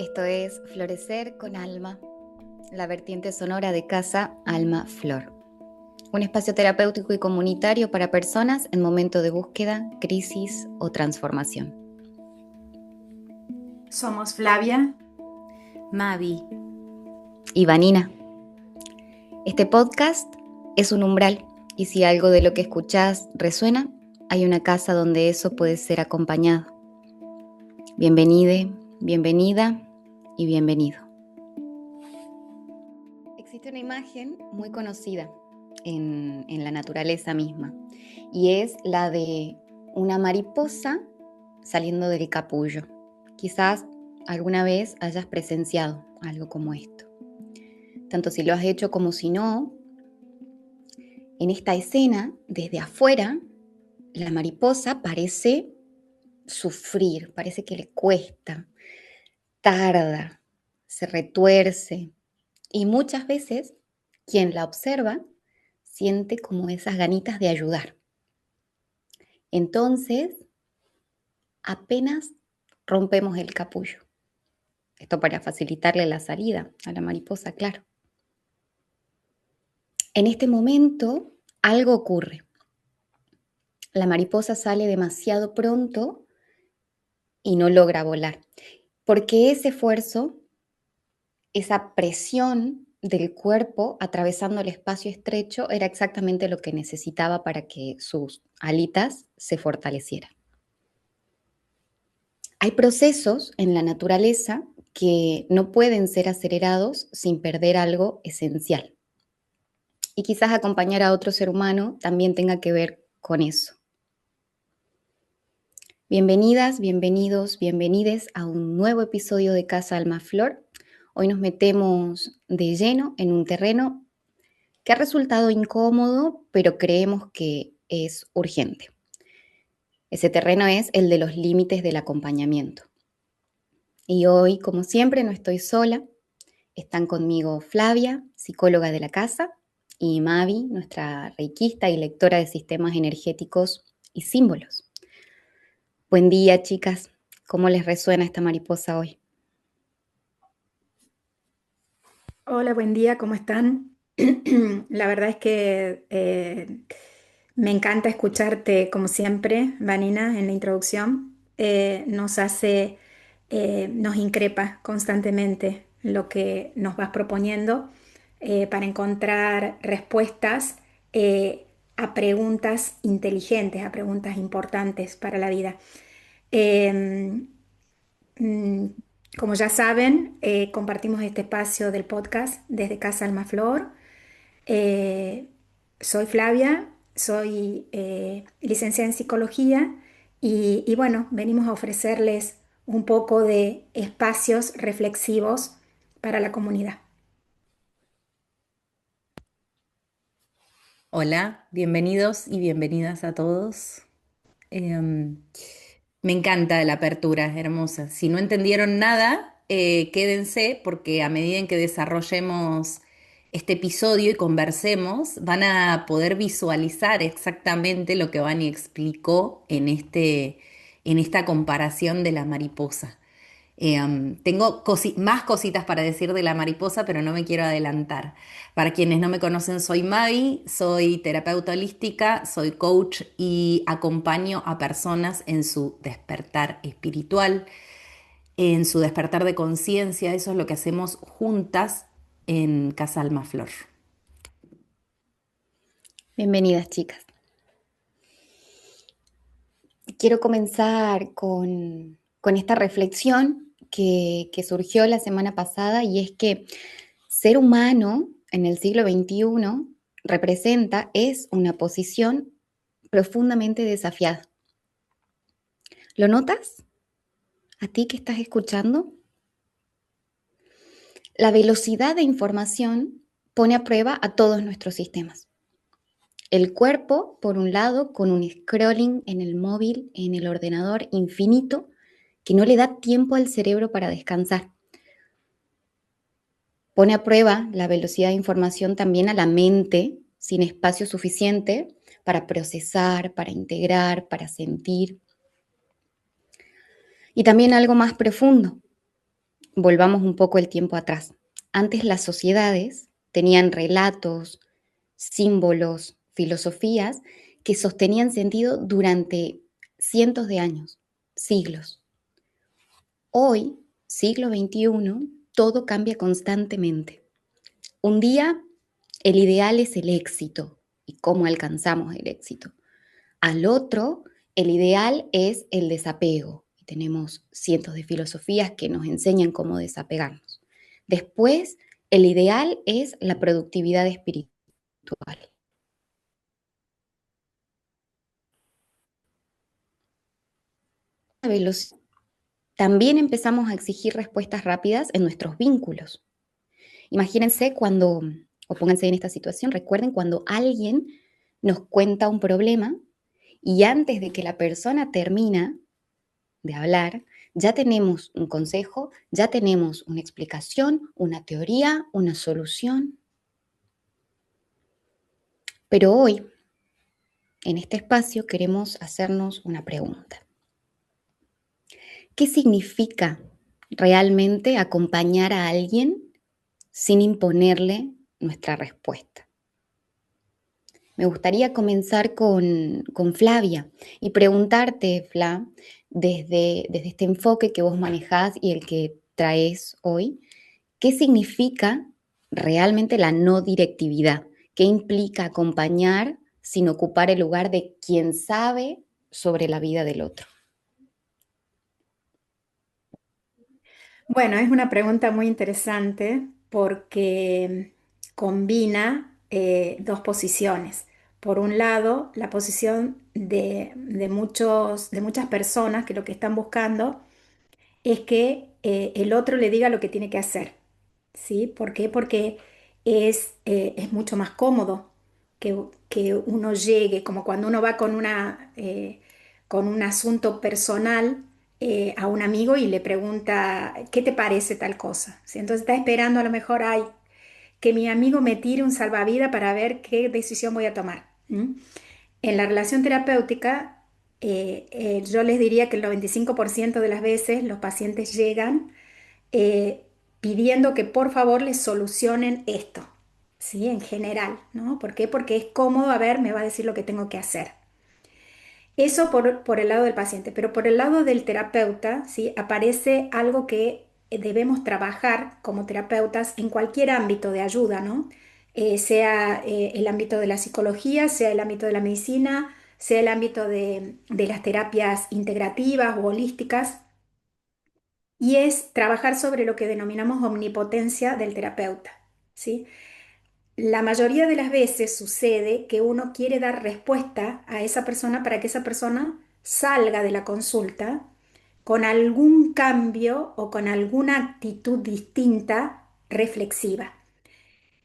Esto es Florecer con Alma, la vertiente sonora de Casa Alma Flor. Un espacio terapéutico y comunitario para personas en momento de búsqueda, crisis o transformación. Somos Flavia, Mavi y Vanina. Este podcast es un umbral y si algo de lo que escuchás resuena, hay una casa donde eso puede ser acompañado. Bienvenide, bienvenida y bienvenido. Existe una imagen muy conocida en la naturaleza misma y es la de una mariposa saliendo del capullo. Quizás alguna vez hayas presenciado algo como esto. Tanto si lo has hecho como si no, en esta escena, desde afuera, la mariposa parece sufrir, parece que le cuesta, tarda, se retuerce y muchas veces quien la observa siente como esas ganitas de ayudar. Entonces, apenas rompemos el capullo. Esto para facilitarle la salida a la mariposa, claro. En este momento, algo ocurre. La mariposa sale demasiado pronto y no logra volar, porque ese esfuerzo, esa presión del cuerpo atravesando el espacio estrecho era exactamente lo que necesitaba para que sus alitas se fortalecieran. Hay procesos en la naturaleza que no pueden ser acelerados sin perder algo esencial. Y quizás acompañar a otro ser humano también tenga que ver con eso. Bienvenidas, bienvenidos, bienvenides a un nuevo episodio de Casa Alma Flor. Hoy nos metemos de lleno en un terreno que ha resultado incómodo, pero creemos que es urgente. Ese terreno es el de los límites del acompañamiento. Y hoy, como siempre, no estoy sola. Están conmigo Flavia, psicóloga de la casa, y Mavi, nuestra reikista y lectora de sistemas energéticos y símbolos. Buen día, chicas. ¿Cómo les resuena esta mariposa hoy? hola, buen día, ¿cómo están? La verdad es que me encanta escucharte como siempre, Vanina, en la introducción. Nos increpa constantemente lo que nos vas proponiendo para encontrar respuestas a preguntas inteligentes, a preguntas importantes para la vida. Eh, Mm, Como ya saben, compartimos este espacio del podcast desde Casa Alma Flor. Eh, Soy Flavia, soy licenciada en psicología y bueno, venimos a ofrecerles un poco de espacios reflexivos para la comunidad. Hola, bienvenidos y bienvenidas a todos. Me encanta la apertura, es hermosa. Si no entendieron nada, quédense porque a medida en que desarrollemos este episodio y conversemos, van a poder visualizar exactamente lo que Vani explicó en esta comparación de la mariposa. Tengo más cositas para decir de la mariposa, pero no me quiero adelantar. Para quienes no me conocen, soy Mavi, soy terapeuta holística, soy coach y acompaño a personas en su despertar espiritual, en su despertar de conciencia. Eso es lo que hacemos juntas en Casa Alma Flor. Bienvenidas, chicas. Quiero comenzar con esta reflexión que surgió la semana pasada y es que ser humano en el siglo XXI es una posición profundamente desafiada. ¿Lo notas? ¿A ti que estás escuchando? La velocidad de información pone a prueba a todos nuestros sistemas. El cuerpo, por un lado, con un scrolling en el móvil, en el ordenador infinito, que no le da tiempo al cerebro para descansar. Pone a prueba la velocidad de información también a la mente, sin espacio suficiente para procesar, para integrar, para sentir. Y también algo más profundo, volvamos un poco el tiempo atrás. Antes las sociedades tenían relatos, símbolos, filosofías que sostenían sentido durante cientos de años, siglos. Hoy, siglo XXI, todo cambia constantemente. Un día el ideal es el éxito y cómo alcanzamos el éxito. Al otro, el ideal es el desapego. Y tenemos cientos de filosofías que nos enseñan cómo desapegarnos. Después, el ideal es la productividad espiritual. También empezamos a exigir respuestas rápidas en nuestros vínculos. Imagínense cuando, o pónganse en esta situación, recuerden cuando alguien nos cuenta un problema y antes de que la persona termina de hablar, ya tenemos un consejo, ya tenemos una explicación, una teoría, una solución. Pero hoy, en este espacio, queremos hacernos una pregunta. ¿Qué significa realmente acompañar a alguien sin imponerle nuestra respuesta? Me gustaría comenzar con Flavia y preguntarte, Fla, desde este enfoque que vos manejás y el que traes hoy, ¿qué significa realmente la no directividad? ¿Qué implica acompañar sin ocupar el lugar de quien sabe sobre la vida del otro? Bueno, es una pregunta muy interesante porque combina dos posiciones. Por un lado, la posición de muchas personas que lo que están buscando es que el otro le diga lo que tiene que hacer. ¿Sí? ¿Por qué? Porque es mucho más cómodo que uno llegue, como cuando uno va con un asunto personal a un amigo y le pregunta, ¿qué te parece tal cosa? ¿Sí? Entonces está esperando a lo mejor, ay, que mi amigo me tire un salvavidas para ver qué decisión voy a tomar. ¿Mm? En la relación terapéutica, yo les diría que el 95% de las veces los pacientes llegan eh, pidiendo que por favor les solucionen esto, ¿sí? En general, ¿no? ¿Por qué? Porque es cómodo, a ver, me va a decir lo que tengo que hacer. Eso por el lado del paciente, pero por el lado del terapeuta, ¿sí? Aparece algo que debemos trabajar como terapeutas en cualquier ámbito de ayuda, ¿no? Sea el ámbito de la psicología, sea el ámbito de la medicina, sea el ámbito de las terapias integrativas o holísticas, y es trabajar sobre lo que denominamos omnipotencia del terapeuta, ¿sí? La mayoría de las veces sucede que uno quiere dar respuesta a esa persona para que esa persona salga de la consulta con algún cambio o con alguna actitud distinta, reflexiva.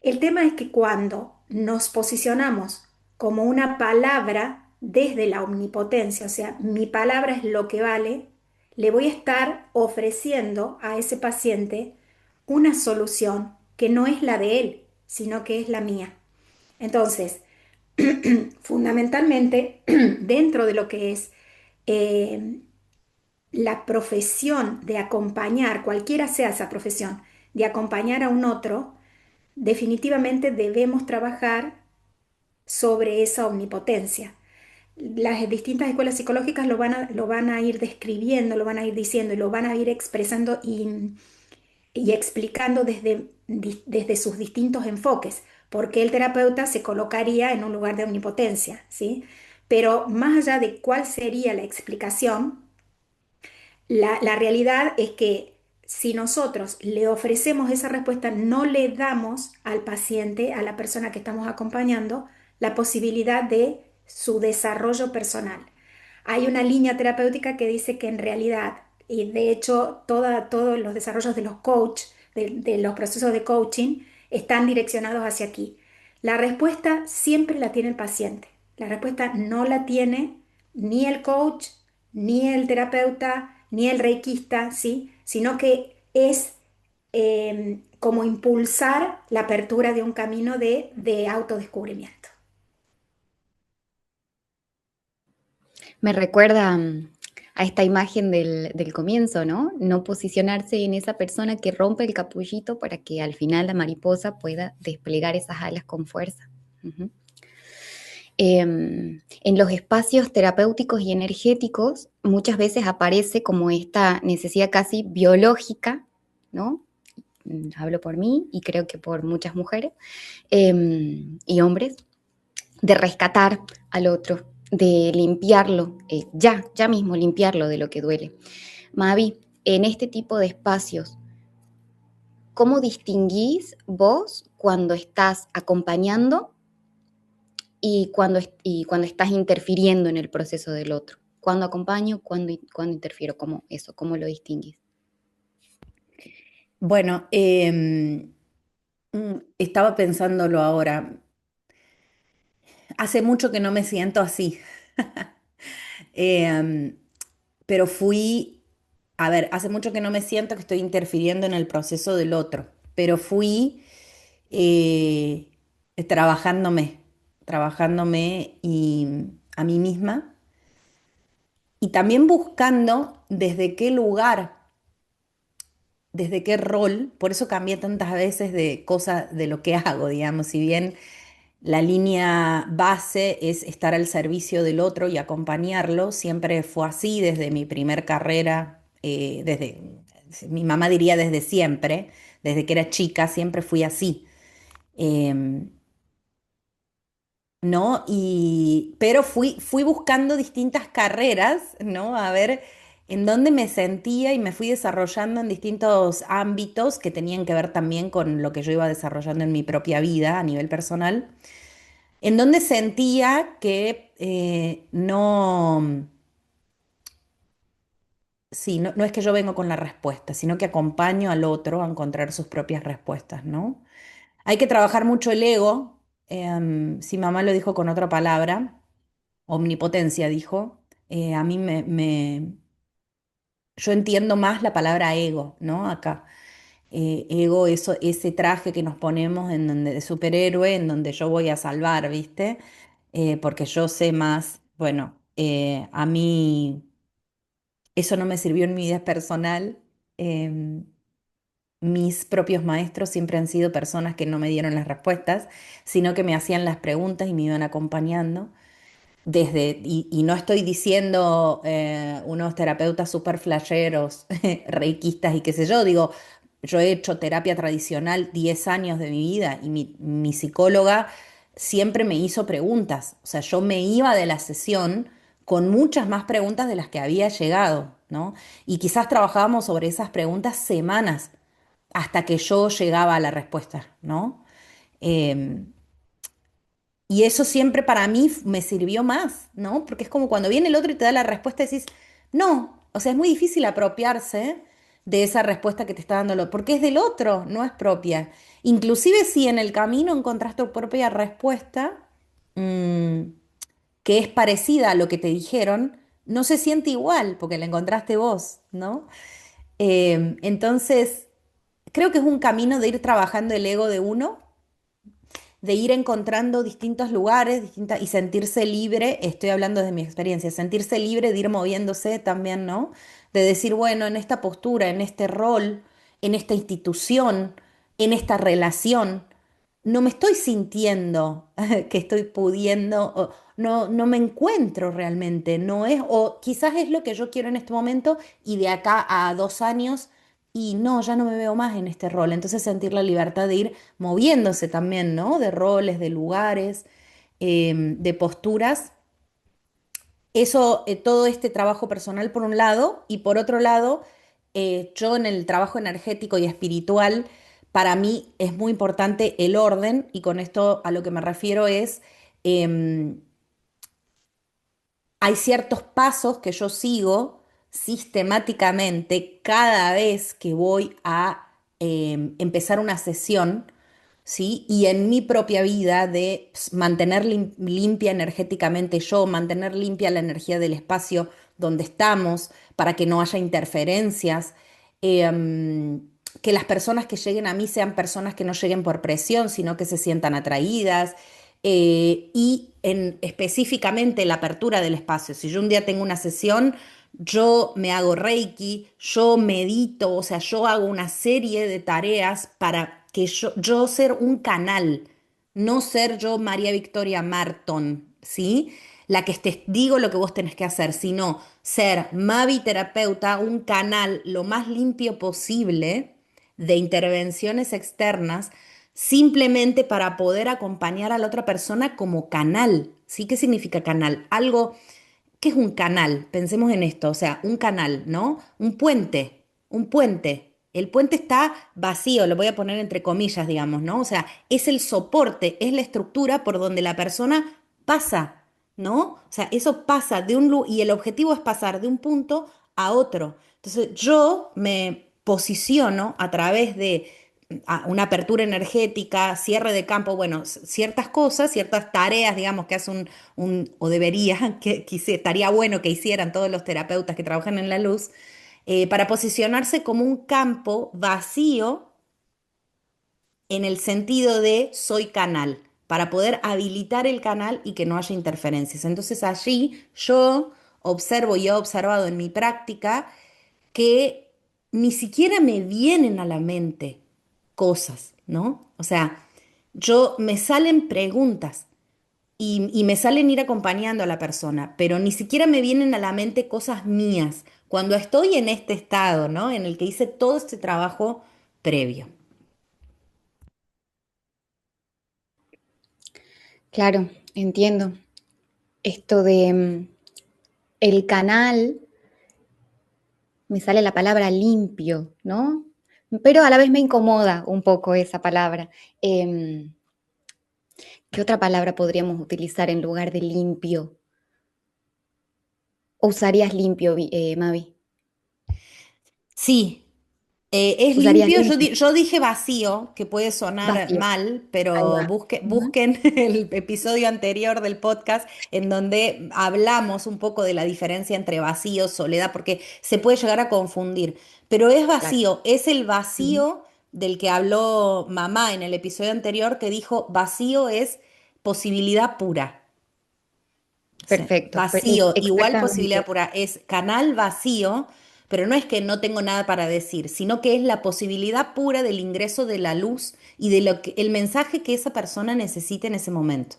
El tema es que cuando nos posicionamos como una palabra desde la omnipotencia, o sea, mi palabra es lo que vale, le voy a estar ofreciendo a ese paciente una solución que no es la de él, sino que es la mía. Entonces, fundamentalmente, dentro de lo que es eh, la profesión de acompañar, cualquiera sea esa profesión, de acompañar a un otro, definitivamente debemos trabajar sobre esa omnipotencia. Las distintas escuelas psicológicas lo van a ir describiendo, lo van a ir diciendo y lo van a ir expresando y explicando desde sus distintos enfoques, porque el terapeuta se colocaría en un lugar de omnipotencia, ¿sí? Pero más allá de cuál sería la explicación, la realidad es que si nosotros le ofrecemos esa respuesta, no le damos al paciente, a la persona que estamos acompañando, la posibilidad de su desarrollo personal. Hay una línea terapéutica que dice que en realidad, y de hecho todos los desarrollos de los coach, de los procesos de coaching, están direccionados hacia aquí. La respuesta siempre la tiene el paciente. La respuesta no la tiene ni el coach, ni el terapeuta, ni el reikista, ¿sí? Sino que es como impulsar la apertura de un camino de autodescubrimiento. Me recuerda a esta imagen del comienzo, ¿no? No posicionarse en esa persona que rompe el capullito para que al final la mariposa pueda desplegar esas alas con fuerza. Ujú. En los espacios terapéuticos y energéticos muchas veces aparece como esta necesidad casi biológica, ¿no? Hablo por mí y creo que por muchas mujeres y hombres, de rescatar al otro, de limpiarlo, ya mismo limpiarlo de lo que duele. Mavi, en este tipo de espacios, ¿cómo distinguís vos cuando estás acompañando y cuando estás interfiriendo en el proceso del otro? ¿Cuándo acompaño? ¿Cuándo interfiero? ¿Cómo lo distinguís? Bueno, estaba pensándolo ahora. Hace mucho que no me siento así. Em, pero a ver, hace mucho que no me siento que estoy interfiriendo en el proceso del otro, pero fui eh, trabajándome, trabajándome y a mí misma y también buscando desde qué lugar, desde qué rol, por eso cambié tantas veces de cosas de lo que hago, digamos, si bien la línea base es estar al servicio del otro y acompañarlo. Siempre fue así desde mi primer carrera, mi mamá diría desde siempre, desde que era chica, siempre fui así. Em, ¿No? Pero fui buscando distintas carreras, ¿no? A ver en dónde me sentía y me fui desarrollando en distintos ámbitos que tenían que ver también con lo que yo iba desarrollando en mi propia vida a nivel personal, en donde sentía que no, sí, no es que yo vengo con la respuesta, sino que acompaño al otro a encontrar sus propias respuestas, ¿no? Hay que trabajar mucho el ego, si mamá lo dijo con otra palabra, omnipotencia dijo, a mí yo entiendo más la palabra ego, ¿no? Acá. Ego, ese traje que nos ponemos en donde, de superhéroe, en donde yo voy a salvar, ¿viste? Porque yo sé más. Bueno, a mí eso no me sirvió en mi vida personal. Em, Mis propios maestros siempre han sido personas que no me dieron las respuestas, sino que me hacían las preguntas y me iban acompañando. Y no estoy diciendo unos terapeutas súper flasheros, reikistas y qué sé yo, digo, yo he hecho terapia tradicional 10 años de mi vida y mi psicóloga siempre me hizo preguntas, o sea, yo me iba de la sesión con muchas más preguntas de las que había llegado, ¿no? Y quizás trabajábamos sobre esas preguntas semanas hasta que yo llegaba a la respuesta, ¿no? Em, y eso siempre para mí me sirvió más, ¿no? Porque es como cuando viene el otro y te da la respuesta y decís, no, o sea, es muy difícil apropiarse de esa respuesta que te está dando el otro, porque es del otro, no es propia. Inclusive si en el camino encontraste tu propia respuesta, mm, que es parecida a lo que te dijeron, no se siente igual porque la encontraste vos, ¿no? Entonces, creo que es un camino de ir trabajando el ego de uno, de ir encontrando distintos lugares y sentirse libre, estoy hablando de mi experiencia, sentirse libre de ir moviéndose también, ¿no? De decir, bueno, en esta postura, en este rol, en esta institución, en esta relación, no me estoy sintiendo que estoy pudiendo, no me encuentro realmente, no es, o quizás es lo que yo quiero en este momento y de acá a 2 años y no, ya no me veo más en este rol. Entonces sentir la libertad de ir moviéndose también, ¿no? De roles, de lugares, de posturas. Eso, todo este trabajo personal por un lado, y por otro lado, yo en el trabajo energético y espiritual, para mí es muy importante el orden, y con esto a lo que me refiero es, em, hay ciertos pasos que yo sigo sistemáticamente cada vez que voy a empezar una sesión, ¿sí? Y en mi propia vida de mantener limpia energéticamente yo, mantener limpia la energía del espacio donde estamos para que no haya interferencias, que las personas que lleguen a mí sean personas que no lleguen por presión, sino que se sientan atraídas, y específicamente la apertura del espacio. Si yo un día tengo una sesión, yo me hago Reiki, yo medito, o sea, yo hago una serie de tareas para que yo ser un canal, no ser yo María Victoria Marton, ¿sí? La que te digo lo que vos tenés que hacer, sino ser Mavi terapeuta, un canal lo más limpio posible de intervenciones externas, simplemente para poder acompañar a la otra persona como canal. ¿Sí? ¿Qué significa canal? Algo. ¿Qué es un canal? Pensemos en esto, o sea, un canal, ¿no? Un puente, un puente. El puente está vacío, lo voy a poner entre comillas, digamos, ¿no? O sea, es el soporte, es la estructura por donde la persona pasa, ¿no? O sea, eso pasa de un lugar y el objetivo es pasar de un punto a otro. Entonces, yo me posiciono a través de una apertura energética, cierre de campo, bueno, ciertas cosas, ciertas tareas, digamos, que hace o debería, estaría bueno que hicieran todos los terapeutas que trabajan en la luz, para posicionarse como un campo vacío en el sentido de soy canal, para poder habilitar el canal y que no haya interferencias. Entonces allí yo observo y he observado en mi práctica que ni siquiera me vienen a la mente cosas, ¿no? O sea, yo me salen preguntas y me salen ir acompañando a la persona, pero ni siquiera me vienen a la mente cosas mías cuando estoy en este estado, ¿no? En el que hice todo este trabajo previo. Claro, entiendo. Esto de el canal, me sale la palabra limpio, ¿no? Pero a la vez me incomoda un poco esa palabra. Em, ¿Qué otra palabra podríamos utilizar en lugar de limpio? ¿O usarías limpio, Mavi? Sí, es ¿Usarías limpio. limpio? Yo dije vacío, que puede sonar Vacío. mal, Ahí pero va. Ujú. busquen el episodio anterior del podcast en donde hablamos un poco de la diferencia entre vacío, soledad, porque se puede llegar a confundir. Pero es Claro. vacío, es el Ujú. vacío del que habló mamá en el episodio anterior, que dijo vacío es posibilidad pura. O sea, Perfecto. vacío, igual posibilidad Exactamente. pura, es canal vacío, pero no es que no tengo nada para decir, sino que es la posibilidad pura del ingreso de la luz y de el mensaje que esa persona necesite en ese momento.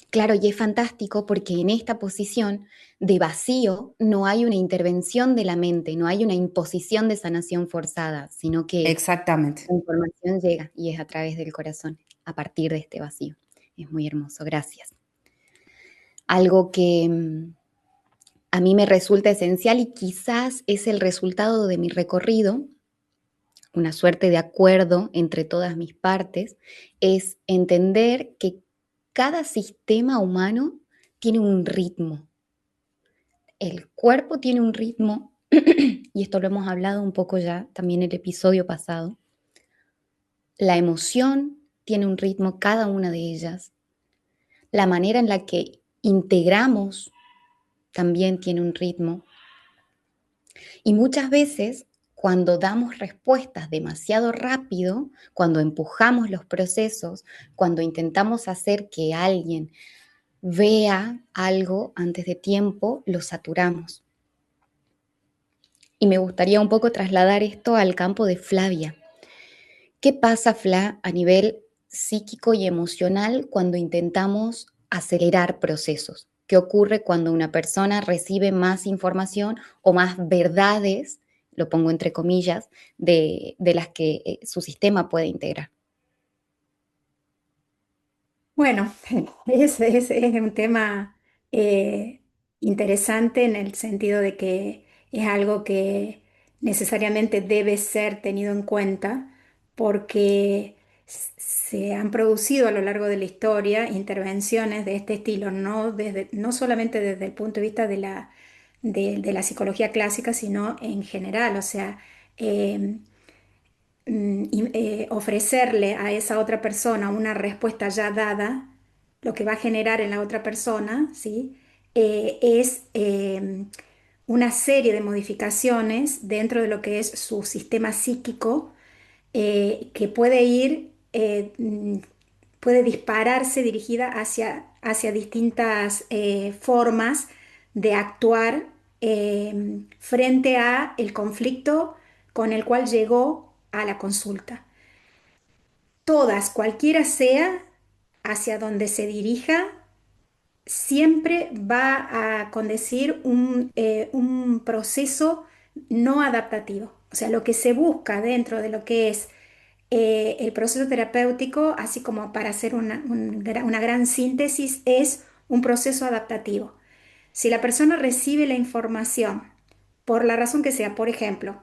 Claro, y es fantástico porque en esta posición de vacío no hay una intervención de la mente, no hay una imposición de sanación forzada, sino que Exactamente. la información llega y es a través del corazón, a partir de este vacío. Es muy hermoso, gracias. Algo que a mí me resulta esencial y quizás es el resultado de mi recorrido, una suerte de acuerdo entre todas mis partes, es entender que cada sistema humano tiene un ritmo. El cuerpo tiene un ritmo, y esto lo hemos hablado un poco ya también en el episodio pasado. La emoción tiene un ritmo, cada una de ellas. La manera en la que integramos también tiene un ritmo. Y muchas veces, cuando damos respuestas demasiado rápido, cuando empujamos los procesos, cuando intentamos hacer que alguien vea algo antes de tiempo, lo saturamos. Y me gustaría un poco trasladar esto al campo de Flavia. ¿Qué pasa, Fla, a nivel psíquico y emocional cuando intentamos acelerar procesos? ¿Qué ocurre cuando una persona recibe más información o más verdades, lo pongo entre comillas, de las que su sistema puede integrar? Bueno, es un tema eh, interesante en el sentido de que es algo que necesariamente debe ser tenido en cuenta porque se han producido a lo largo de la historia intervenciones de este estilo, no solamente desde el punto de vista de la psicología clásica, sino en general, o sea, em, ofrecerle a esa otra persona una respuesta ya dada, lo que va a generar en la otra persona, ¿sí? Es una serie de modificaciones dentro de lo que es su sistema psíquico que puede puede dispararse dirigida hacia distintas formas de actuar frente a el conflicto con el cual llegó a la consulta. Todas, cualquiera sea hacia donde se dirija, siempre va a condecir un proceso no adaptativo. O sea, lo que se busca dentro de lo que es el proceso terapéutico, así como para hacer una gran síntesis, es un proceso adaptativo. Si la persona recibe la información, por la razón que sea, por ejemplo,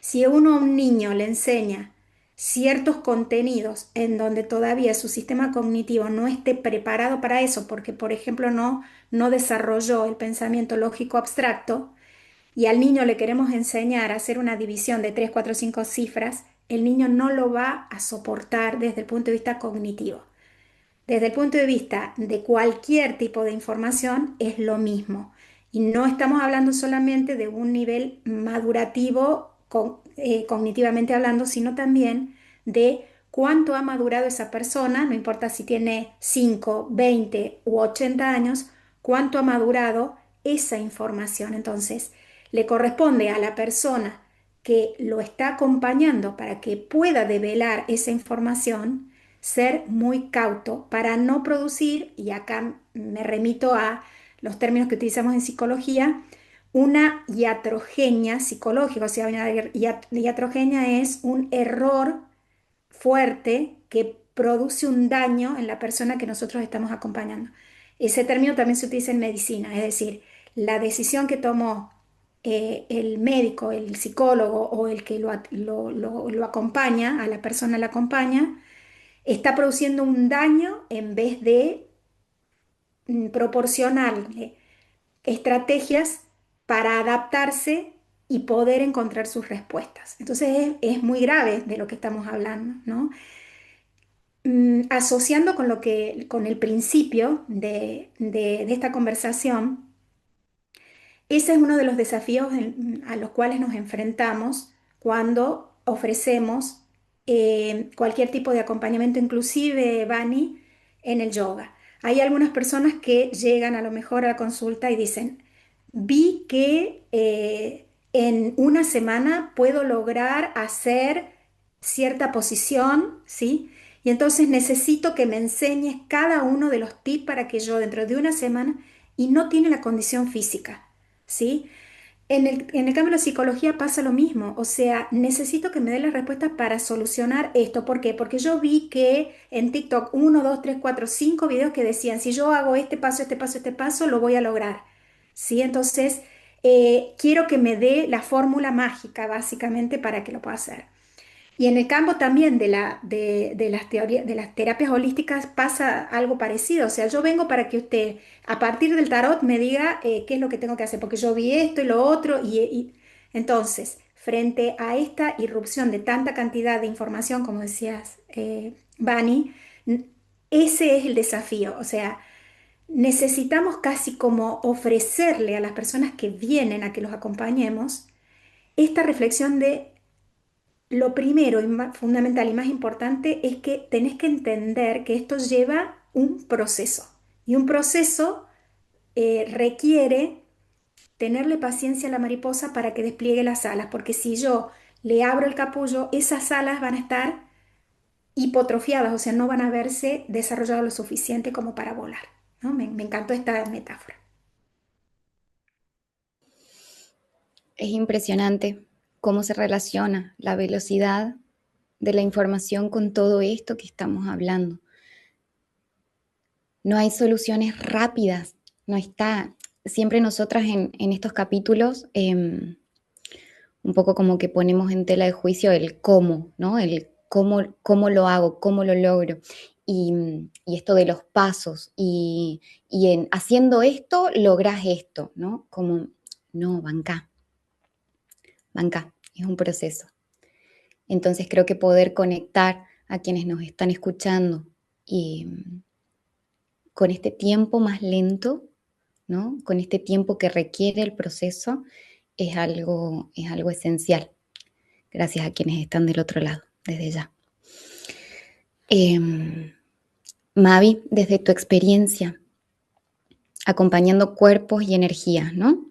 si uno a un niño le enseña ciertos contenidos en donde todavía su sistema cognitivo no esté preparado para eso, porque por ejemplo no desarrolló el pensamiento lógico abstracto, y al niño le queremos enseñar a hacer una división de 3, 4, 5 cifras, el niño no lo va a soportar desde el punto de vista cognitivo. Desde el punto de vista de cualquier tipo de información es lo mismo. Y no estamos hablando solamente de un nivel madurativo cognitivamente hablando, sino también de cuánto ha madurado esa persona, no importa si tiene 5, 20 u 80 años, cuánto ha madurado esa información. Entonces, le corresponde a la persona que lo está acompañando para que pueda develar esa información ser muy cauto para no producir, y acá me remito a los términos que utilizamos en psicología, una iatrogenia psicológica. O sea, una iatrogenia es un error fuerte que produce un daño en la persona que nosotros estamos acompañando. Ese término también se utiliza en medicina, es decir, la decisión que tomó el médico, el psicólogo o el que lo acompaña, a la persona la acompaña, está produciendo un daño en vez de proporcionarle estrategias para adaptarse y poder encontrar sus respuestas. Entonces es muy grave de lo que estamos hablando, ¿no? Asociando con el principio de esta conversación, ese es uno de los desafíos a los cuales nos enfrentamos cuando ofrecemos cualquier tipo de acompañamiento, inclusive, Bani, en el yoga. Hay algunas personas que llegan a lo mejor a la consulta y dicen, vi que en una semana puedo lograr hacer cierta posición, ¿sí? Y entonces necesito que me enseñes cada uno de los tips para que yo dentro de una semana, y no tiene la condición física. ¿Sí? En el cambio de la psicología pasa lo mismo, o sea, necesito que me dé las respuestas para solucionar esto. ¿Por qué? Porque yo vi que en TikTok 1, 2, 3, 4, 5 videos que decían, si yo hago este paso, este paso, este paso, lo voy a lograr. ¿Sí? Entonces, quiero que me dé la fórmula mágica, básicamente, para que lo pueda hacer. Y en el campo también de las teorías, de las terapias holísticas pasa algo parecido. O sea, yo vengo para que usted, a partir del tarot, me diga qué es lo que tengo que hacer, porque yo vi esto y lo otro. Entonces, frente a esta irrupción de tanta cantidad de información, como decías, Bani, ese es el desafío. O sea, necesitamos casi como ofrecerle a las personas que vienen a que los acompañemos esta reflexión de lo primero y fundamental y más importante es que tenés que entender que esto lleva un proceso. Y un proceso requiere tenerle paciencia a la mariposa para que despliegue las alas, porque si yo le abro el capullo, esas alas van a estar hipotrofiadas, o sea, no van a verse desarrollado lo suficiente como para volar, ¿no? Me encantó esta metáfora. Es impresionante cómo se relaciona la velocidad de la información con todo esto que estamos hablando. No hay soluciones rápidas, no está. Siempre nosotras en estos capítulos, un poco como que ponemos en tela de juicio el cómo, ¿no? El cómo lo hago, cómo lo logro. Y esto de los pasos. Y en haciendo esto, logras esto, ¿no? Como, no, banca, es un proceso. Entonces creo que poder conectar a quienes nos están escuchando y con este tiempo más lento, ¿no? Con este tiempo que requiere el proceso, es algo esencial. Gracias a quienes están del otro lado, desde ya. Mavi, desde tu experiencia, acompañando cuerpos y energías, ¿no?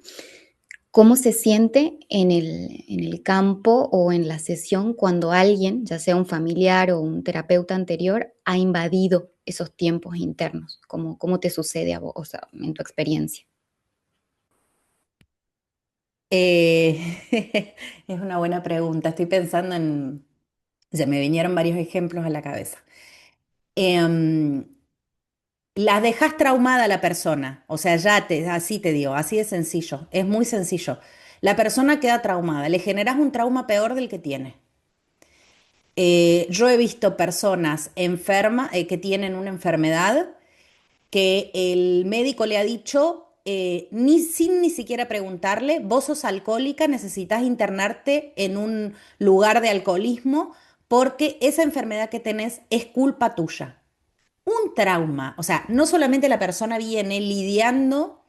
¿Cómo se siente en el campo o en la sesión cuando alguien, ya sea un familiar o un terapeuta anterior, ha invadido esos tiempos internos? ¿Cómo te sucede a vos, o sea, en tu experiencia? Es una buena pregunta. Estoy pensando en, ya me vinieron varios ejemplos a la cabeza. Em, la dejas traumada a la persona, o sea, así te digo, así de sencillo, es muy sencillo. La persona queda traumada, le generas un trauma peor del que tiene. Yo he visto personas enfermas que tienen una enfermedad que el médico le ha dicho, sin ni siquiera preguntarle, vos sos alcohólica, necesitas internarte en un lugar de alcoholismo porque esa enfermedad que tenés es culpa tuya. Un trauma, o sea, no solamente la persona viene lidiando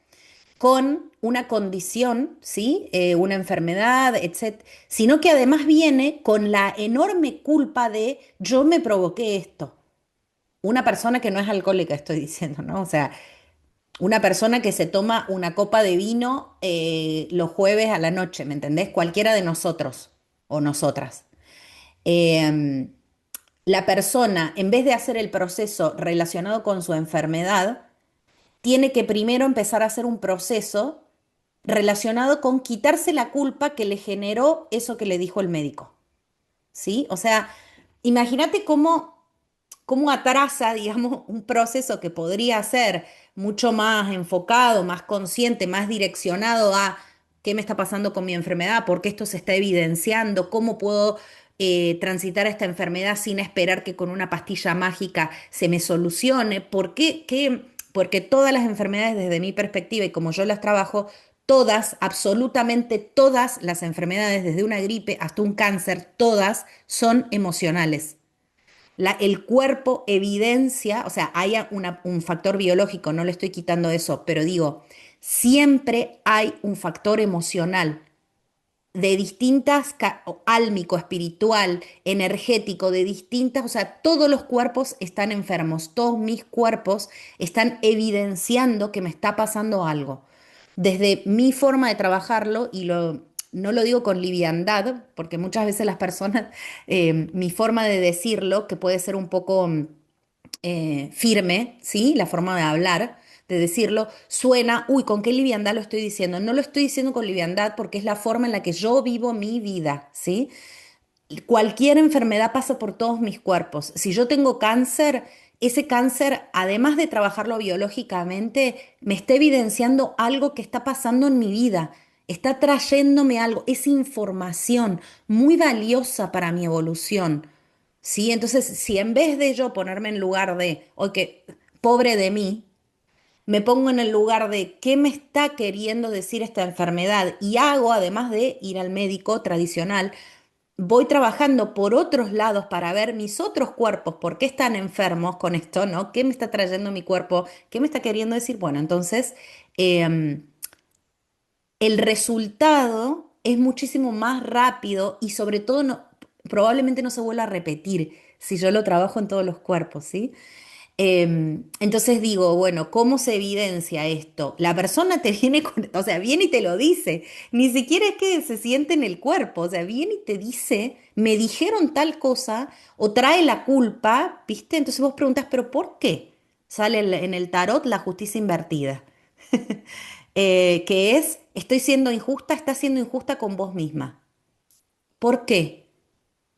con una condición, ¿sí? Una enfermedad, etcétera, sino que además viene con la enorme culpa de yo me provoqué esto. Una persona que no es alcohólica, estoy diciendo, ¿no? O sea, una persona que se toma una copa de vino los jueves a la noche, ¿me entendés? Cualquiera de nosotros o nosotras. Eh, la persona, en vez de hacer el proceso relacionado con su enfermedad, tiene que primero empezar a hacer un proceso relacionado con quitarse la culpa que le generó eso que le dijo el médico. ¿Sí? O sea, imagínate cómo atrasa, digamos, un proceso que podría ser mucho más enfocado, más consciente, más direccionado a qué me está pasando con mi enfermedad, por qué esto se está evidenciando, cómo puedo transitar esta enfermedad sin esperar que con una pastilla mágica se me solucione, porque todas las enfermedades desde mi perspectiva y como yo las trabajo, todas, absolutamente todas las enfermedades, desde una gripe hasta un cáncer, todas son emocionales. El cuerpo evidencia, o sea, hay un factor biológico, no le estoy quitando eso, pero digo, siempre hay un factor emocional de distintas, álmico, espiritual, energético, de distintas, o sea, todos los cuerpos están enfermos, todos mis cuerpos están evidenciando que me está pasando algo. Desde mi forma de trabajarlo, no lo digo con liviandad, porque muchas veces las personas, mi forma de decirlo, que puede ser un poco firme, ¿sí? La forma de hablar, de decirlo, suena, uy, ¿con qué liviandad lo estoy diciendo? No lo estoy diciendo con liviandad porque es la forma en la que yo vivo mi vida, ¿sí? Cualquier enfermedad pasa por todos mis cuerpos. Si yo tengo cáncer, ese cáncer, además de trabajarlo biológicamente, me está evidenciando algo que está pasando en mi vida. Está trayéndome algo, es información muy valiosa para mi evolución. ¿Sí? Entonces, si en vez de yo ponerme en lugar de, ok, pobre de mí, me pongo en el lugar de qué me está queriendo decir esta enfermedad y hago, además de ir al médico tradicional, voy trabajando por otros lados para ver mis otros cuerpos, por qué están enfermos con esto, ¿no? ¿Qué me está trayendo mi cuerpo? ¿Qué me está queriendo decir? Bueno, entonces em, el resultado es muchísimo más rápido y sobre todo probablemente no se vuelva a repetir si yo lo trabajo en todos los cuerpos, ¿sí? Entonces digo, bueno, ¿cómo se evidencia esto? La persona te viene o sea, viene y te lo dice, ni siquiera es que se siente en el cuerpo, o sea, viene y te dice, me dijeron tal cosa, o trae la culpa, ¿viste? Entonces vos preguntas, ¿pero por qué? Sale en el tarot la justicia invertida, que es, estoy siendo injusta, estás siendo injusta con vos misma. ¿Por qué?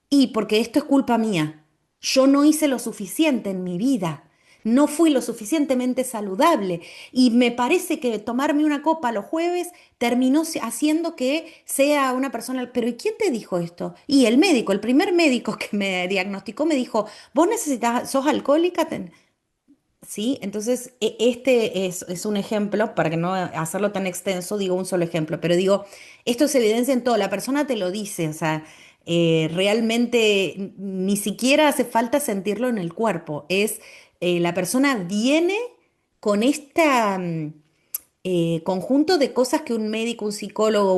Y porque esto es culpa mía. Yo no hice lo suficiente en mi vida. No fui lo suficientemente saludable. Y me parece que tomarme una copa los jueves terminó haciendo que sea una persona. Pero ¿y quién te dijo esto? Y el médico, el primer médico que me diagnosticó me dijo, vos necesitas, sos alcohólica. ¿Sí? Entonces, este es un ejemplo, para que no hacerlo tan extenso, digo un solo ejemplo, pero digo, esto se evidencia en todo, la persona te lo dice, o sea, realmente ni siquiera hace falta sentirlo en el cuerpo, la persona viene con este conjunto de cosas que un médico, un psicólogo,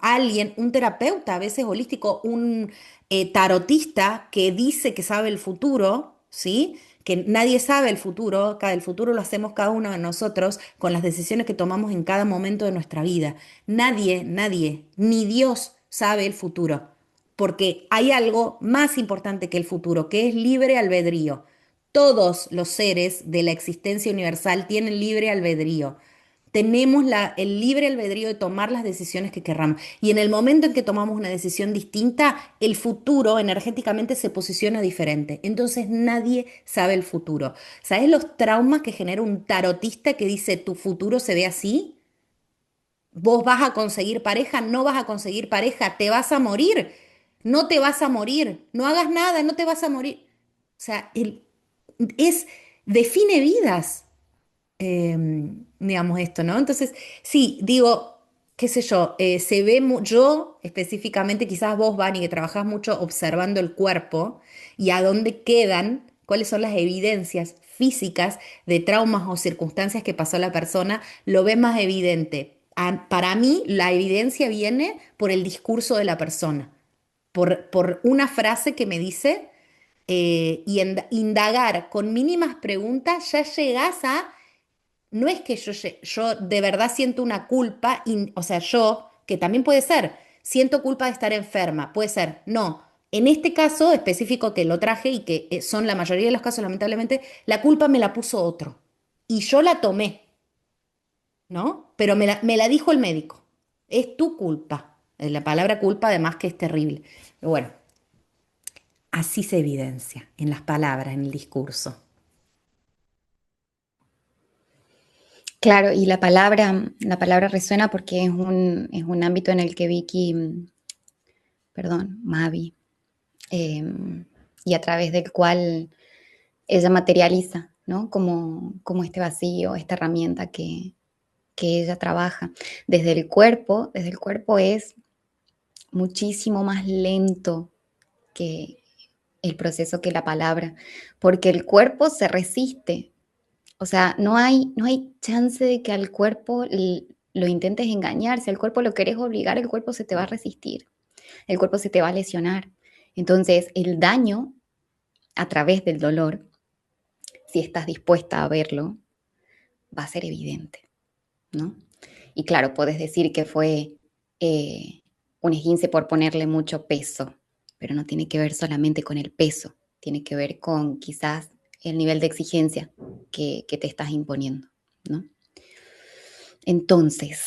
alguien, un terapeuta, a veces holístico, un tarotista que dice que sabe el futuro, ¿sí? que nadie sabe el futuro, el futuro lo hacemos cada uno de nosotros con las decisiones que tomamos en cada momento de nuestra vida. Nadie, ni Dios sabe el futuro, porque hay algo más importante que el futuro, que es libre albedrío. Todos los seres de la existencia universal tienen libre albedrío. Tenemos el libre albedrío de tomar las decisiones que querramos. Y en el momento en que tomamos una decisión distinta, el futuro energéticamente se posiciona diferente. Entonces nadie sabe el futuro. ¿Sabes los traumas que genera un tarotista que dice tu futuro se ve así? Vos vas a conseguir pareja, no vas a conseguir pareja, te vas a morir, no te vas a morir, no hagas nada, no te vas a morir. O sea, es, define vidas, digamos esto, ¿no? Entonces, sí, digo, qué sé yo, se ve, yo específicamente, quizás vos, Vani, que trabajás mucho observando el cuerpo y a dónde quedan, cuáles son las evidencias físicas de traumas o circunstancias que pasó la persona, lo ves más evidente. Para mí, la evidencia viene por el discurso de la persona, por una frase que me dice y indagar con mínimas preguntas, ya llegás a no es que yo de verdad siento una culpa, o sea, yo, que también puede ser, siento culpa de estar enferma, puede ser, no. En este caso específico que lo traje y que son la mayoría de los casos, lamentablemente, la culpa me la puso otro. Y yo la tomé, ¿no? Pero me la dijo el médico. Es tu culpa. La palabra culpa además que es terrible. Pero bueno, así se evidencia en las palabras, en el discurso. Claro, y la palabra resuena porque es un ámbito en el que Vicky, perdón, Mavi, eh, y a través del cual ella materializa, ¿no? Como este vacío, esta herramienta que ella trabaja. Desde el cuerpo es muchísimo más lento que el proceso que la palabra, porque el cuerpo se resiste. O sea, no hay chance de que al cuerpo lo intentes engañar. Si al cuerpo lo querés obligar, el cuerpo se te va a resistir, el cuerpo se te va a lesionar. Entonces, el daño a través del dolor, si estás dispuesta a verlo, va a ser evidente, ¿no? Y claro, puedes decir que fue un esguince por ponerle mucho peso, pero no tiene que ver solamente con el peso, tiene que ver con quizás el nivel de exigencia que te estás imponiendo, ¿no? Entonces,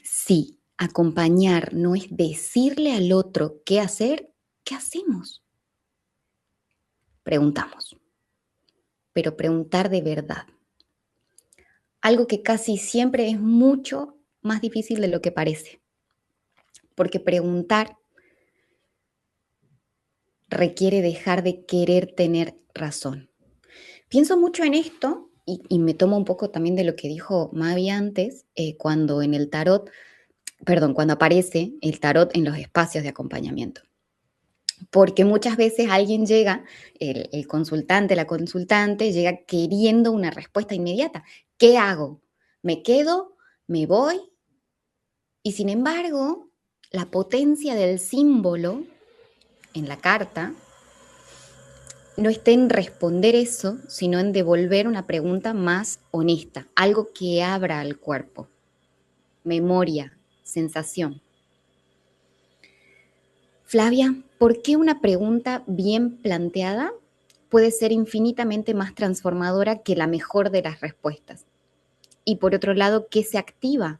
si acompañar no es decirle al otro qué hacer, ¿qué hacemos? Preguntamos, pero preguntar de verdad. Algo que casi siempre es mucho más difícil de lo que parece, porque preguntar requiere dejar de querer tener razón. Pienso mucho en esto y me tomo un poco también de lo que dijo Mavi antes, cuando en el tarot, perdón, cuando aparece el tarot en los espacios de acompañamiento. Porque muchas veces alguien llega, el consultante, la consultante, llega queriendo una respuesta inmediata. ¿Qué hago? ¿Me quedo? ¿Me voy? Y sin embargo, la potencia del símbolo en la carta no está en responder eso, sino en devolver una pregunta más honesta, algo que abra al cuerpo, memoria, sensación. Flavia, ¿por qué una pregunta bien planteada puede ser infinitamente más transformadora que la mejor de las respuestas? Y por otro lado, ¿qué se activa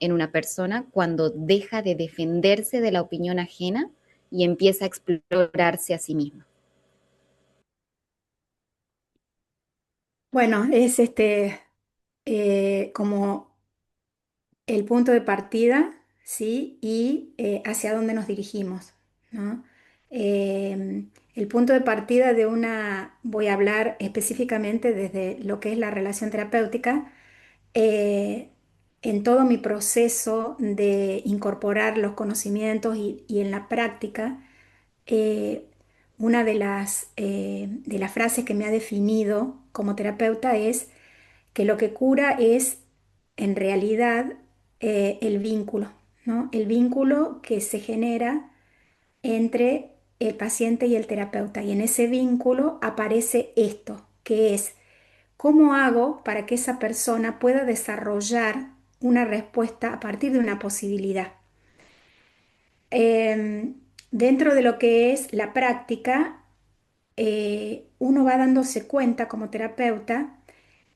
en una persona cuando deja de defenderse de la opinión ajena y empieza a explorarse a sí misma? Bueno, es como el punto de partida, ¿sí? Y hacia dónde nos dirigimos, ¿no? El punto de partida de voy a hablar específicamente desde lo que es la relación terapéutica, eh, en todo mi proceso de incorporar los conocimientos y en la práctica, eh, una de las frases que me ha definido como terapeuta es que lo que cura es en realidad el vínculo, ¿no? El vínculo que se genera entre el paciente y el terapeuta. Y en ese vínculo aparece esto, que es cómo hago para que esa persona pueda desarrollar una respuesta a partir de una posibilidad. Dentro de lo que es la práctica, uno va dándose cuenta como terapeuta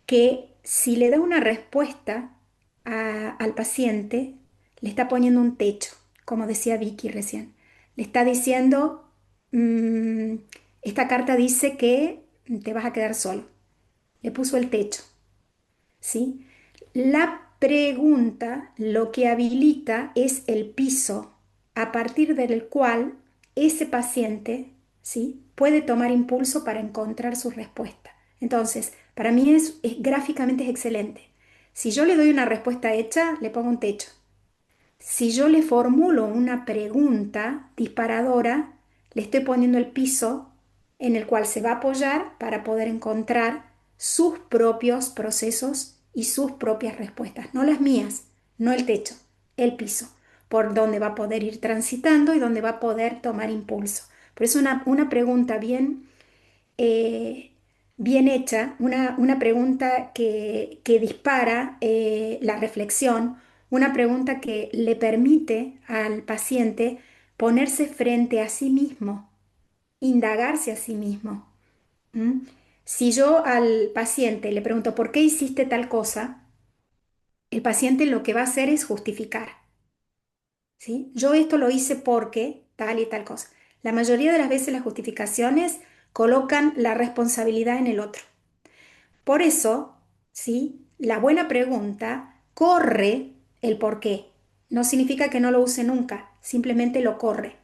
que si le da una respuesta al paciente, le está poniendo un techo, como decía Vicky recién. Le está diciendo, mm, esta carta dice que te vas a quedar solo. Le puso el techo, ¿sí? La pregunta lo que habilita es el piso a partir del cual ese paciente, ¿sí?, puede tomar impulso para encontrar su respuesta. Entonces, para mí gráficamente es excelente. Si yo le doy una respuesta hecha, le pongo un techo. Si yo le formulo una pregunta disparadora, le estoy poniendo el piso en el cual se va a apoyar para poder encontrar sus propios procesos y sus propias respuestas, no las mías, no el techo, el piso, por donde va a poder ir transitando y donde va a poder tomar impulso. Por eso una pregunta eh, bien hecha, una pregunta que dispara la reflexión, una pregunta que le permite al paciente ponerse frente a sí mismo, indagarse a sí mismo. ¿Mm? Si yo al paciente le pregunto, ¿por qué hiciste tal cosa? El paciente lo que va a hacer es justificar, ¿sí? Yo esto lo hice porque tal y tal cosa. La mayoría de las veces las justificaciones colocan la responsabilidad en el otro. Por eso, ¿sí?, la buena pregunta corre el por qué. No significa que no lo use nunca, simplemente lo corre.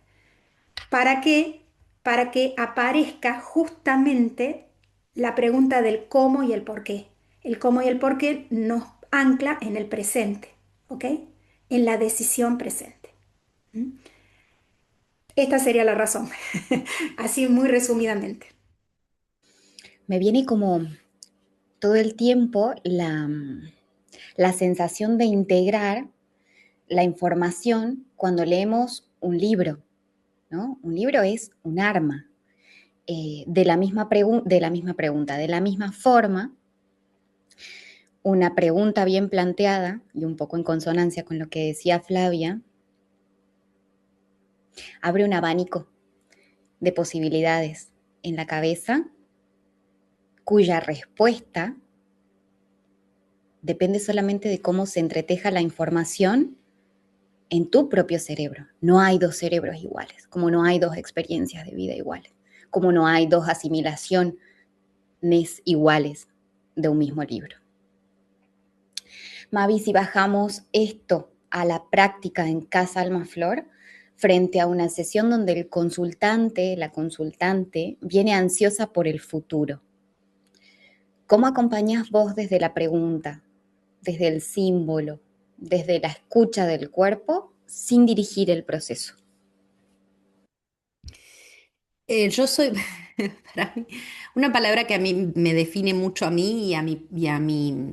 ¿Para qué? Para que aparezca justamente la pregunta del cómo y el por qué. El cómo y el por qué nos ancla en el presente, ¿ok? En la decisión presente. ¿Mm? Esta sería la razón, así muy resumidamente. Me viene como todo el tiempo la sensación de integrar la información cuando leemos un libro, ¿no? Un libro es un arma. De la misma pregunta, de la misma forma, una pregunta bien planteada y un poco en consonancia con lo que decía Flavia, abre un abanico de posibilidades en la cabeza cuya respuesta depende solamente de cómo se entreteja la información en tu propio cerebro. No hay dos cerebros iguales, como no hay dos experiencias de vida iguales, como no hay dos asimilaciones iguales de un mismo libro. Mavi, si bajamos esto a la práctica en Casa Alma Flor, frente a una sesión donde el consultante, la consultante, viene ansiosa por el futuro, ¿cómo acompañás vos desde la pregunta, desde el símbolo, desde la escucha del cuerpo, sin dirigir el proceso? Yo soy, para mí, una palabra que a mí me define mucho a mí y a mi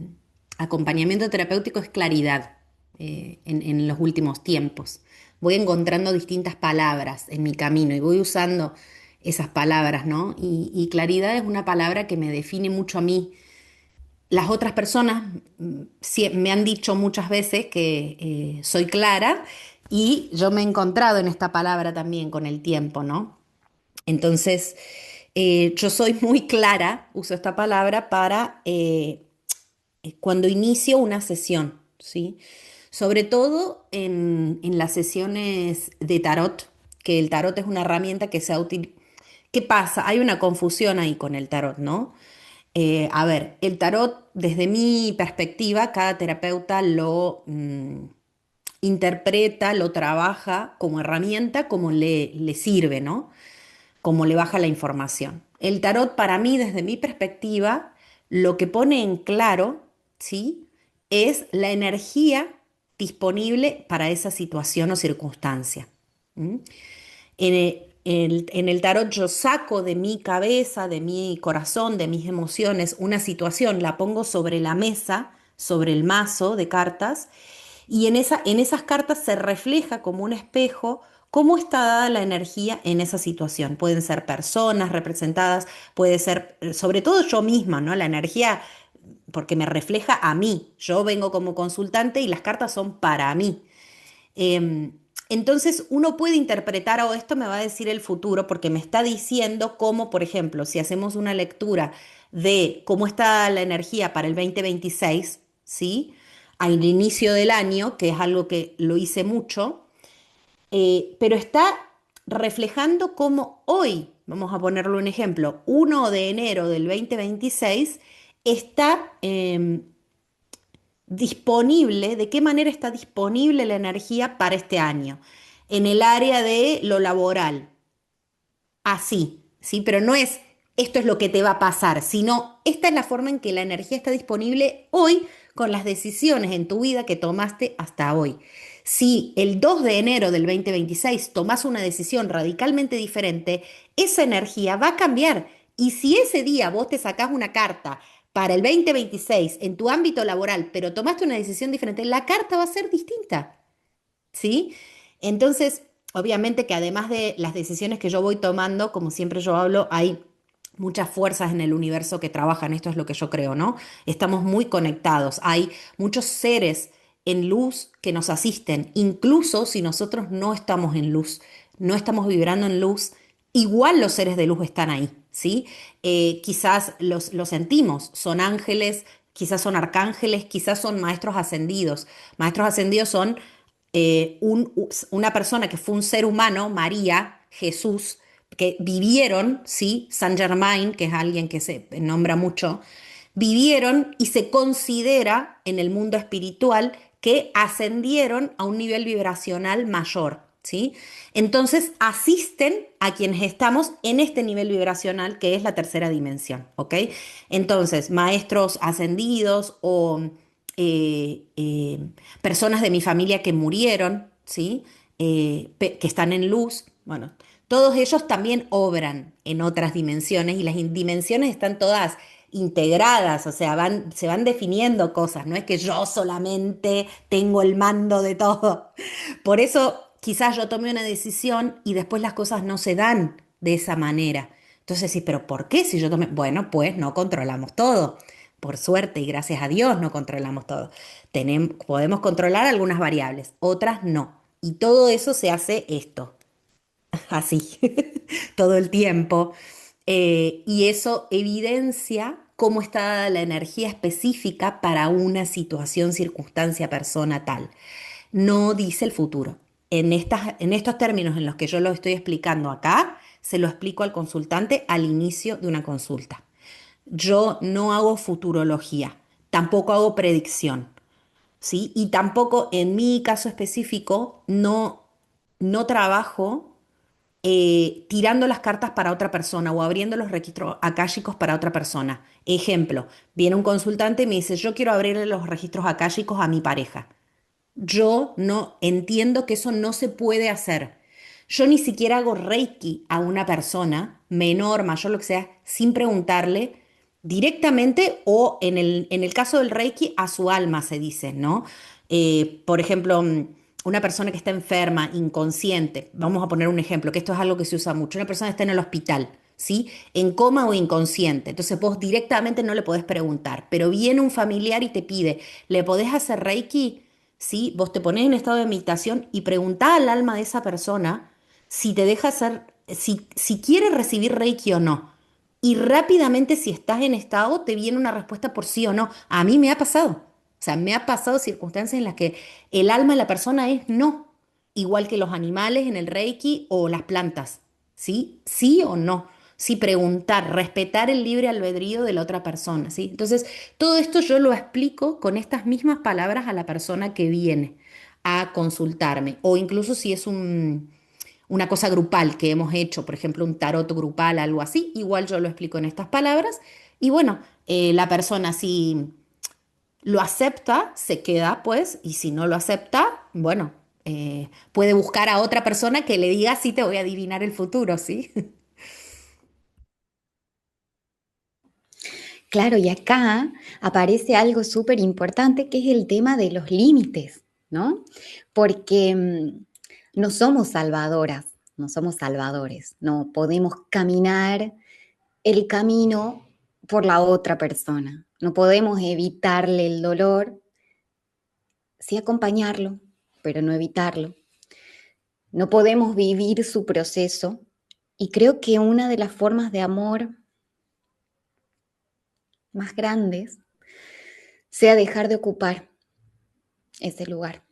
acompañamiento terapéutico es claridad en los últimos tiempos. Voy encontrando distintas palabras en mi camino y voy usando esas palabras, ¿no? Y claridad es una palabra que me define mucho a mí. Las otras personas me han dicho muchas veces que soy clara y yo me he encontrado en esta palabra también con el tiempo, ¿no? Entonces, yo soy muy clara, uso esta palabra para cuando inicio una sesión, ¿sí? Sobre todo en las sesiones de tarot, que el tarot es una herramienta que se ha utilizado. ¿Qué pasa? Hay una confusión ahí con el tarot, ¿no? A ver, el tarot, desde mi perspectiva, cada terapeuta lo interpreta, lo trabaja como herramienta, como le sirve, ¿no? Como le baja la información. El tarot, para mí, desde mi perspectiva, lo que pone en claro, ¿sí?, es la energía disponible para esa situación o circunstancia. ¿Mm? En el tarot yo saco de mi cabeza, de mi corazón, de mis emociones una situación, la pongo sobre la mesa, sobre el mazo de cartas Y en esas cartas se refleja como un espejo cómo está dada la energía en esa situación. Pueden ser personas representadas, puede ser, sobre todo yo misma, ¿no? La energía, porque me refleja a mí. Yo vengo como consultante y las cartas son para mí. Entonces uno puede interpretar, o esto me va a decir el futuro, porque me está diciendo cómo, por ejemplo, si hacemos una lectura de cómo está la energía para el 2026, ¿sí? Al inicio del año, que es algo que lo hice mucho, pero está reflejando cómo hoy, vamos a ponerle un ejemplo, 1 de enero del 2026, está disponible, de qué manera está disponible la energía para este año. En el área de lo laboral, así, ¿sí? Pero no es esto es lo que te va a pasar, sino esta es la forma en que la energía está disponible hoy con las decisiones en tu vida que tomaste hasta hoy. Si el 2 de enero del 2026 tomas una decisión radicalmente diferente, esa energía va a cambiar. Y si ese día vos te sacás una carta para el 2026 en tu ámbito laboral, pero tomaste una decisión diferente, la carta va a ser distinta. ¿Sí? Entonces, obviamente que además de las decisiones que yo voy tomando, como siempre yo hablo, hay muchas fuerzas en el universo que trabajan, esto es lo que yo creo, ¿no? Estamos muy conectados, hay muchos seres en luz que nos asisten, incluso si nosotros no estamos en luz, no estamos vibrando en luz, igual los seres de luz están ahí, ¿sí? Quizás los sentimos, son ángeles, quizás son arcángeles, quizás son maestros ascendidos. Maestros ascendidos son una persona que fue un ser humano, María, Jesús, que vivieron, ¿sí? Saint Germain, que es alguien que se nombra mucho, vivieron y se considera en el mundo espiritual que ascendieron a un nivel vibracional mayor, ¿sí? Entonces asisten a quienes estamos en este nivel vibracional que es la tercera dimensión, ¿ok? Entonces, maestros ascendidos o eh, eh, personas de mi familia que murieron, ¿sí? Que están en luz, bueno, todos ellos también obran en otras dimensiones y las dimensiones están todas integradas, o sea, se van definiendo cosas, no es que yo solamente tengo el mando de todo. Por eso quizás yo tomé una decisión y después las cosas no se dan de esa manera. Entonces sí, pero ¿por qué si yo tomé? Bueno, pues no controlamos todo. Por suerte y gracias a Dios no controlamos todo. Podemos controlar algunas variables, otras no. Y todo eso se hace esto, así, todo el tiempo. Y eso evidencia cómo está la energía específica para una situación, circunstancia, persona tal. No dice el futuro. En estos términos en los que yo lo estoy explicando acá, se lo explico al consultante al inicio de una consulta. Yo no hago futurología, tampoco hago predicción, ¿sí? Y tampoco en mi caso específico no trabajo tirando las cartas para otra persona o abriendo los registros akáshicos para otra persona. Ejemplo, viene un consultante y me dice, yo quiero abrirle los registros akáshicos a mi pareja. Yo no entiendo que eso no se puede hacer. Yo ni siquiera hago reiki a una persona, menor, mayor, lo que sea, sin preguntarle directamente o en el caso del reiki a su alma se dice, ¿no? Por ejemplo, una persona que está enferma, inconsciente, vamos a poner un ejemplo, que esto es algo que se usa mucho, una persona está en el hospital, ¿sí? En coma o inconsciente, entonces vos directamente no le podés preguntar, pero viene un familiar y te pide, ¿le podés hacer reiki? ¿Sí? Vos te ponés en estado de meditación y preguntá al alma de esa persona si te deja hacer, si quiere recibir Reiki o no. Y rápidamente, si estás en estado, te viene una respuesta por sí o no. A mí me ha pasado. O sea, me ha pasado circunstancias en las que el alma de la persona es no. Igual que los animales en el Reiki o las plantas. ¿Sí? Sí o no. Sí, preguntar, respetar el libre albedrío de la otra persona, ¿sí? Entonces, todo esto yo lo explico con estas mismas palabras a la persona que viene a consultarme, o incluso si es una cosa grupal que hemos hecho, por ejemplo, un tarot grupal, algo así, igual yo lo explico en estas palabras, y bueno, la persona si lo acepta, se queda, pues, y si no lo acepta, bueno, puede buscar a otra persona que le diga, sí, te voy a adivinar el futuro, ¿sí? Claro, y acá aparece algo súper importante que es el tema de los límites, ¿no? Porque no somos salvadoras, no somos salvadores, no podemos caminar el camino por la otra persona, no podemos evitarle el dolor, sí acompañarlo, pero no evitarlo. No podemos vivir su proceso y creo que una de las formas de amor más grandes sea dejar de ocupar ese lugar.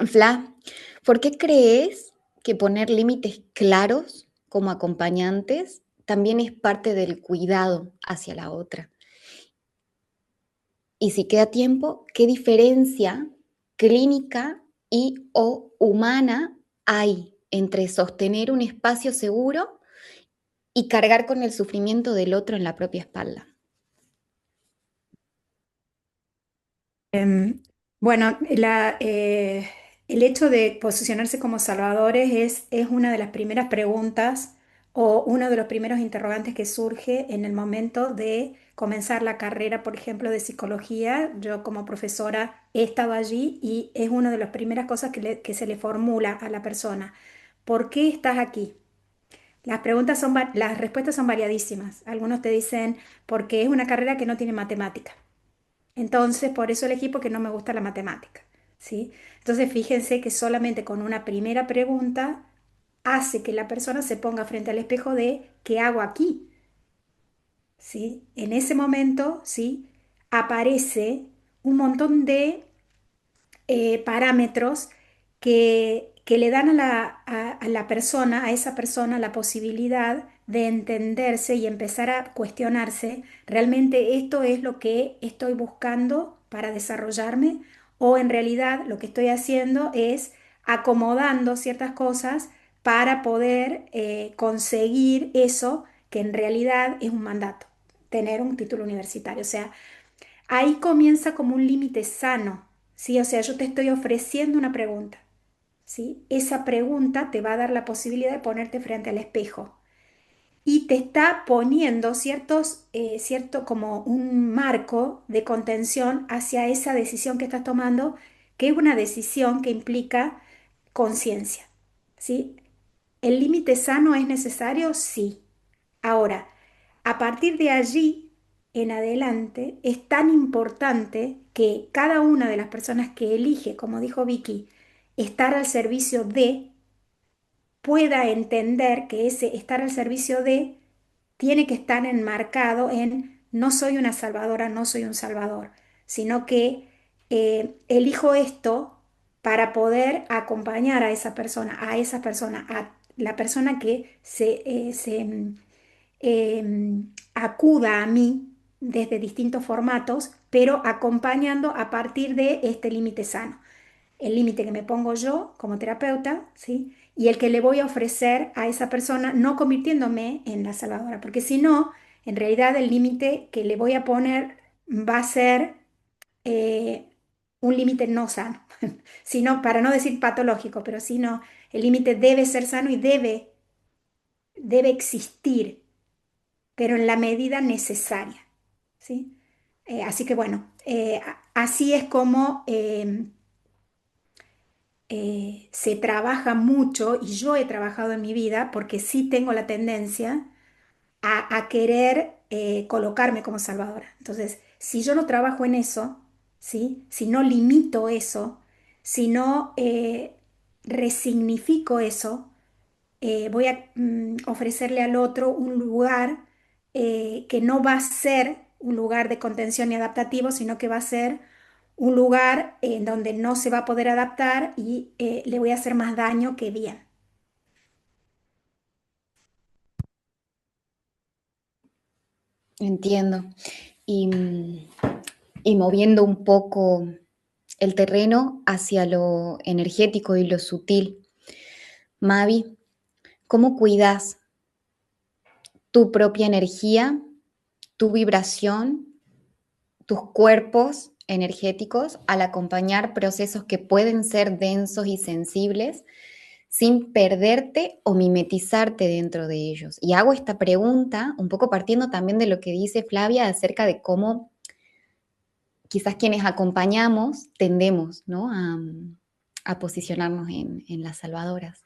Fla, ¿por qué crees que poner límites claros como acompañantes también es parte del cuidado hacia la otra? Y si queda tiempo, ¿qué diferencia clínica y o humana hay entre sostener un espacio seguro y cargar con el sufrimiento del otro en la propia espalda? Bueno, el hecho de posicionarse como salvadores es una de las primeras preguntas o uno de los primeros interrogantes que surge en el momento de comenzar la carrera, por ejemplo, de psicología. Yo como profesora he estado allí y es una de las primeras cosas que se le formula a la persona. ¿Por qué estás aquí? Las respuestas son variadísimas. Algunos te dicen porque es una carrera que no tiene matemática. Entonces, por eso elegí porque no me gusta la matemática, ¿sí? Entonces, fíjense que solamente con una primera pregunta hace que la persona se ponga frente al espejo de ¿qué hago aquí? ¿Sí? En ese momento, ¿sí? Aparece un montón de parámetros que le dan a la persona, a esa persona, la posibilidad de entenderse y empezar a cuestionarse, ¿realmente esto es lo que estoy buscando para desarrollarme? ¿O en realidad lo que estoy haciendo es acomodando ciertas cosas para poder conseguir eso que en realidad es un mandato, tener un título universitario? O sea, ahí comienza como un límite sano, ¿sí? O sea, yo te estoy ofreciendo una pregunta, ¿sí? Esa pregunta te va a dar la posibilidad de ponerte frente al espejo y te está poniendo cierto como un marco de contención hacia esa decisión que estás tomando, que es una decisión que implica conciencia, ¿sí? ¿El límite sano es necesario? Sí. Ahora, a partir de allí en adelante, es tan importante que cada una de las personas que elige, como dijo Vicky, estar al servicio de, pueda entender que ese estar al servicio de tiene que estar enmarcado en no soy una salvadora, no soy un salvador, sino que elijo esto para poder acompañar a esa persona, a la persona que acuda a mí desde distintos formatos, pero acompañando a partir de este límite sano. El límite que me pongo yo como terapeuta, ¿sí? Y el que le voy a ofrecer a esa persona, no convirtiéndome en la salvadora, porque si no, en realidad el límite que le voy a poner va a ser eh, un límite no sano, sino, para no decir patológico, pero si no, el límite debe ser sano y debe existir, pero en la medida necesaria, ¿sí? Así que bueno, así es como se trabaja mucho y yo he trabajado en mi vida porque sí tengo la tendencia a querer colocarme como salvadora. Entonces, si yo no trabajo en eso, ¿sí? Si no limito eso, si no resignifico eso, voy a ofrecerle al otro un lugar que no va a ser un lugar de contención y adaptativo, sino que va a ser un lugar en donde no se va a poder adaptar y le voy a hacer más daño que bien. Entiendo. Y, y moviendo un poco el terreno hacia lo energético y lo sutil. Mavi, ¿cómo cuidas tu propia energía, tu vibración, tus cuerpos energéticos al acompañar procesos que pueden ser densos y sensibles sin perderte o mimetizarte dentro de ellos? Y hago esta pregunta un poco partiendo también de lo que dice Flavia acerca de cómo quizás quienes acompañamos tendemos, ¿no? A posicionarnos en las salvadoras.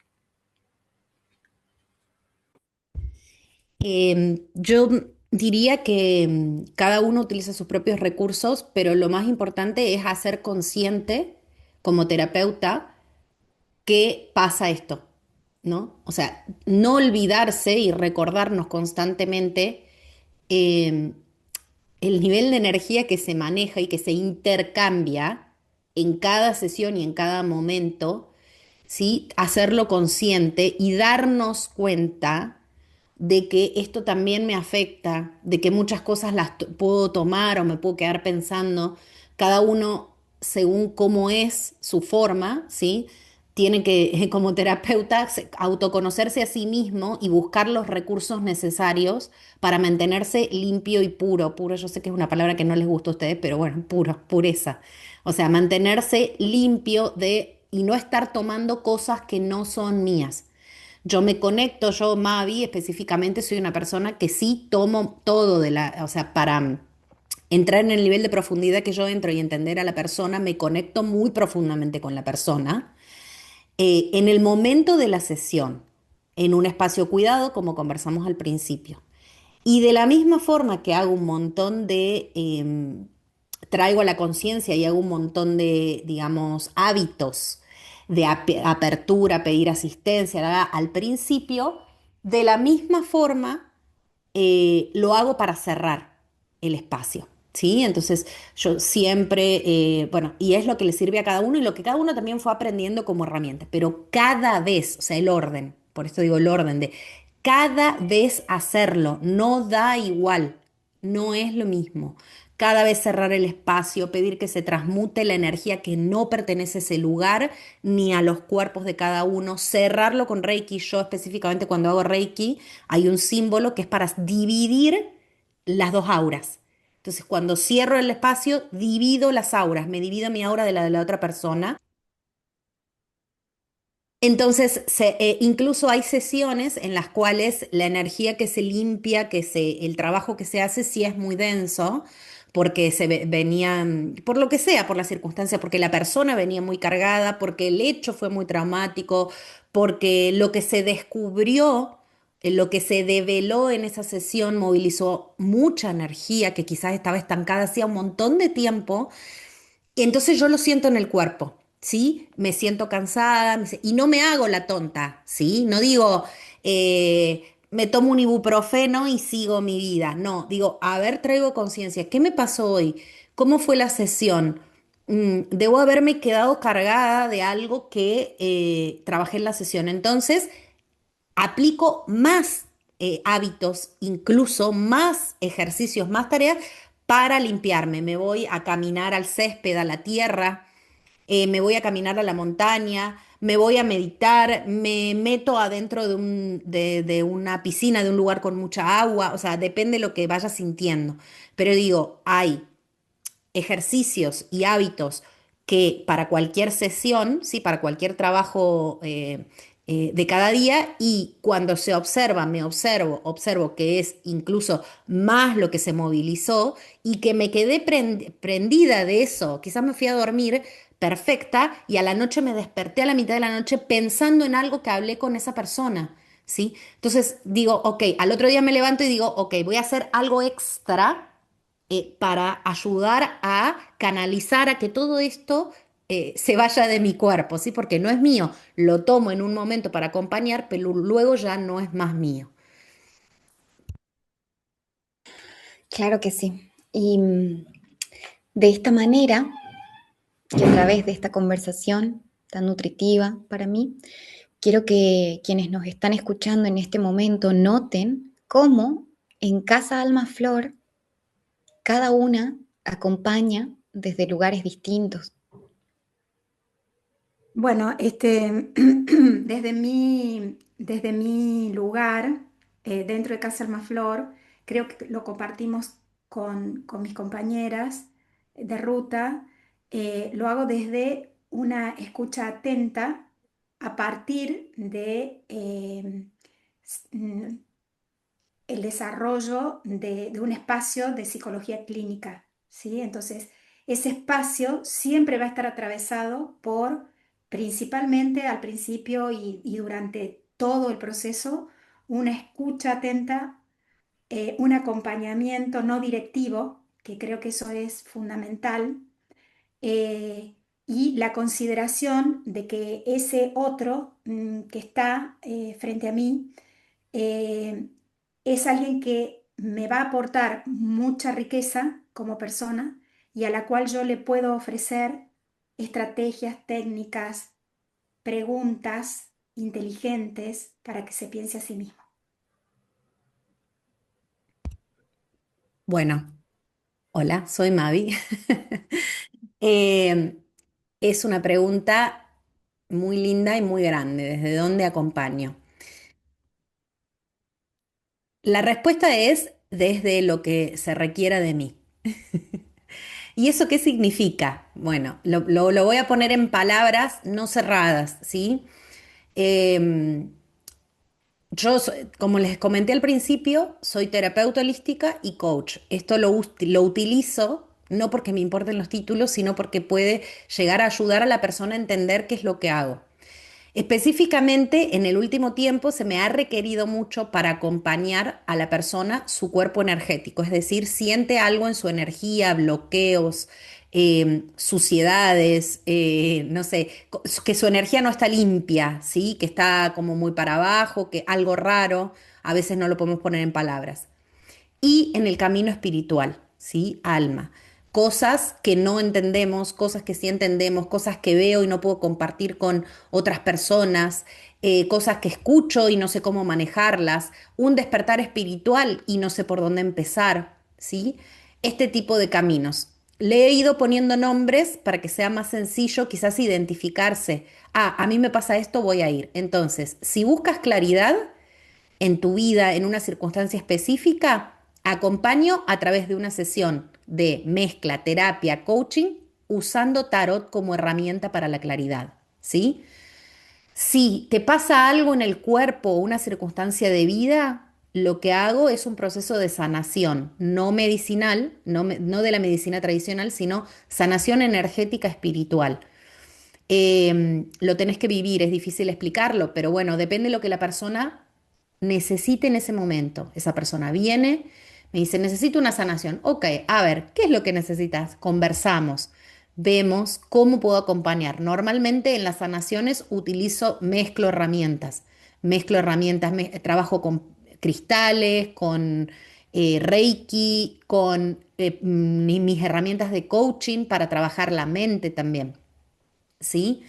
Yo diría que cada uno utiliza sus propios recursos, pero lo más importante es hacer consciente como terapeuta que pasa esto, ¿no? O sea, no olvidarse y recordarnos constantemente eh, el nivel de energía que se maneja y que se intercambia en cada sesión y en cada momento, ¿sí? Hacerlo consciente y darnos cuenta de que esto también me afecta, de que muchas cosas puedo tomar o me puedo quedar pensando, cada uno según cómo es su forma, ¿sí? Tiene que, como terapeuta, autoconocerse a sí mismo y buscar los recursos necesarios para mantenerse limpio y puro. Puro, yo sé que es una palabra que no les gusta a ustedes, pero bueno, puro, pureza. O sea, mantenerse limpio y no estar tomando cosas que no son mías. Yo me conecto, yo, Mavi, específicamente soy una persona que sí tomo todo o sea, para entrar en el nivel de profundidad que yo entro y entender a la persona, me conecto muy profundamente con la persona. En el momento de la sesión, en un espacio cuidado, como conversamos al principio. Y de la misma forma que hago un montón traigo a la conciencia y hago un montón de, digamos, hábitos de apertura, pedir asistencia, al principio, de la misma forma lo hago para cerrar el espacio. ¿Sí? Entonces yo siempre, bueno, y es lo que le sirve a cada uno y lo que cada uno también fue aprendiendo como herramienta, pero cada vez, o sea, el orden, por esto digo el orden de cada vez hacerlo, no da igual, no es lo mismo. Cada vez cerrar el espacio, pedir que se transmute la energía que no pertenece a ese lugar ni a los cuerpos de cada uno, cerrarlo con Reiki. Yo específicamente cuando hago Reiki hay un símbolo que es para dividir las dos auras. Entonces cuando cierro el espacio divido las auras, me divido mi aura de la otra persona. Entonces, incluso hay sesiones en las cuales la energía que se limpia, el trabajo que se hace, sí es muy denso, porque venía, por lo que sea, por la circunstancia, porque la persona venía muy cargada, porque el hecho fue muy traumático, porque lo que se descubrió, lo que se develó en esa sesión movilizó mucha energía que quizás estaba estancada hacía un montón de tiempo y entonces yo lo siento en el cuerpo, ¿sí? Me siento cansada y no me hago la tonta, ¿sí? No digo, me tomo un ibuprofeno y sigo mi vida. No, digo, a ver, traigo conciencia. ¿Qué me pasó hoy? ¿Cómo fue la sesión? Debo haberme quedado cargada de algo que trabajé en la sesión. Entonces, aplico más hábitos, incluso más ejercicios, más tareas para limpiarme. Me voy a caminar al césped, a la tierra, me voy a caminar a la montaña, me voy a meditar, me meto adentro de una piscina, de un lugar con mucha agua, o sea, depende de lo que vaya sintiendo. Pero digo, hay ejercicios y hábitos que para cualquier sesión, ¿sí? Para cualquier trabajo de cada día y cuando se observa, observo que es incluso más lo que se movilizó y que me quedé prendida de eso, quizás me fui a dormir perfecta y a la noche me desperté a la mitad de la noche pensando en algo que hablé con esa persona. ¿Sí? Entonces digo, ok, al otro día me levanto y digo, ok, voy a hacer algo extra para ayudar a canalizar a que todo esto se vaya de mi cuerpo, ¿sí? Porque no es mío, lo tomo en un momento para acompañar, pero luego ya no es más mío. Claro que sí. Y de esta manera, y a través de esta conversación tan nutritiva para mí, quiero que quienes nos están escuchando en este momento noten cómo en Casa Alma Flor cada una acompaña desde lugares distintos. Bueno, desde mi lugar, dentro de Casa Almaflor, creo que lo compartimos con mis compañeras de ruta. Lo hago desde una escucha atenta a partir de el desarrollo de un espacio de psicología clínica, ¿sí? Entonces, ese espacio siempre va a estar atravesado por, principalmente al principio y durante todo el proceso, una escucha atenta, un acompañamiento no directivo, que creo que eso es fundamental, eh, y la consideración de que ese otro que está frente a mí eh, es alguien que me va a aportar mucha riqueza como persona y a la cual yo le puedo ofrecer estrategias, técnicas, preguntas inteligentes para que se piense a sí mismo. Bueno, hola, soy Mavi. Eh, es una pregunta muy linda y muy grande. ¿Desde dónde acompaño? La respuesta es desde lo que se requiera de mí. ¿Y eso qué significa? Bueno, lo voy a poner en palabras no cerradas, ¿sí? Eh, como les comenté al principio, soy terapeuta holística y coach. Esto lo utilizo no porque me importen los títulos, sino porque puede llegar a ayudar a la persona a entender qué es lo que hago. Específicamente, en el último tiempo se me ha requerido mucho para acompañar a la persona su cuerpo energético, es decir, siente algo en su energía, bloqueos, suciedades, no sé, que su energía no está limpia, ¿sí? Que está como muy para abajo, que algo raro, a veces no lo podemos poner en palabras y en el camino espiritual, ¿sí? Alma. Cosas que no entendemos, cosas que sí entendemos, cosas que veo y no puedo compartir con otras personas, cosas que escucho y no sé cómo manejarlas, un despertar espiritual y no sé por dónde empezar, ¿sí? Este tipo de caminos. Le he ido poniendo nombres para que sea más sencillo quizás identificarse. Ah, a mí me pasa esto, voy a ir. Entonces, si buscas claridad, en tu vida, en una circunstancia específica, acompaño a través de una sesión de mezcla, terapia, coaching, usando tarot como herramienta para la claridad, ¿sí? Si te pasa algo en el cuerpo o una circunstancia de vida, lo que hago es un proceso de sanación, no medicinal, no de la medicina tradicional, sino sanación energética espiritual. Lo tenés que vivir, es difícil explicarlo, pero bueno, depende de lo que la persona necesite en ese momento. Esa persona viene, me dice, necesito una sanación. Ok, a ver, ¿qué es lo que necesitas? Conversamos, vemos cómo puedo acompañar. Normalmente en las sanaciones mezclo herramientas, trabajo con cristales, con Reiki, con mis herramientas de coaching para trabajar la mente también. ¿Sí?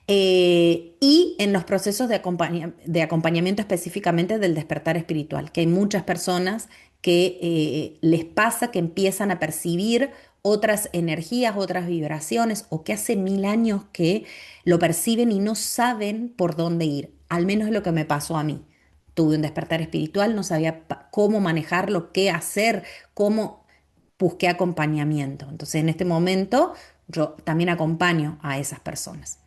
Y en los procesos de acompañamiento específicamente del despertar espiritual, que hay muchas personas que les pasa que empiezan a percibir otras energías, otras vibraciones, o que hace 1000 años que lo perciben y no saben por dónde ir. Al menos es lo que me pasó a mí. Tuve un despertar espiritual, no sabía cómo manejarlo, qué hacer, cómo busqué acompañamiento. Entonces, en este momento, yo también acompaño a esas personas.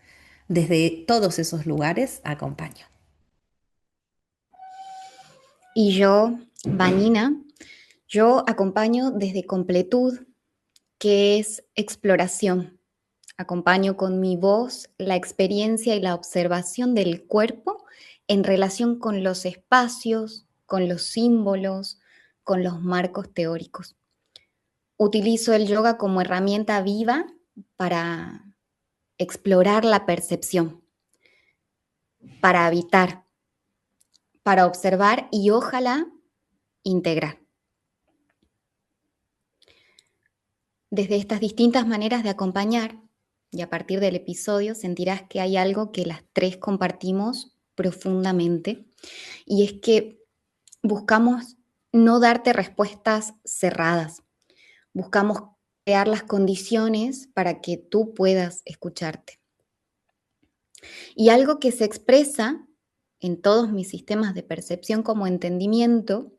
Desde todos esos lugares acompaño. Y yo, Vanina, yo acompaño desde completud, que es exploración. Acompaño con mi voz la experiencia y la observación del cuerpo en relación con los espacios, con los símbolos, con los marcos teóricos. Utilizo el yoga como herramienta viva para explorar la percepción, para habitar, para observar y ojalá integrar. Desde estas distintas maneras de acompañar, y a partir del episodio sentirás que hay algo que las tres compartimos profundamente, y es que buscamos no darte respuestas cerradas, buscamos crear las condiciones para que tú puedas escucharte. Y algo que se expresa en todos mis sistemas de percepción como entendimiento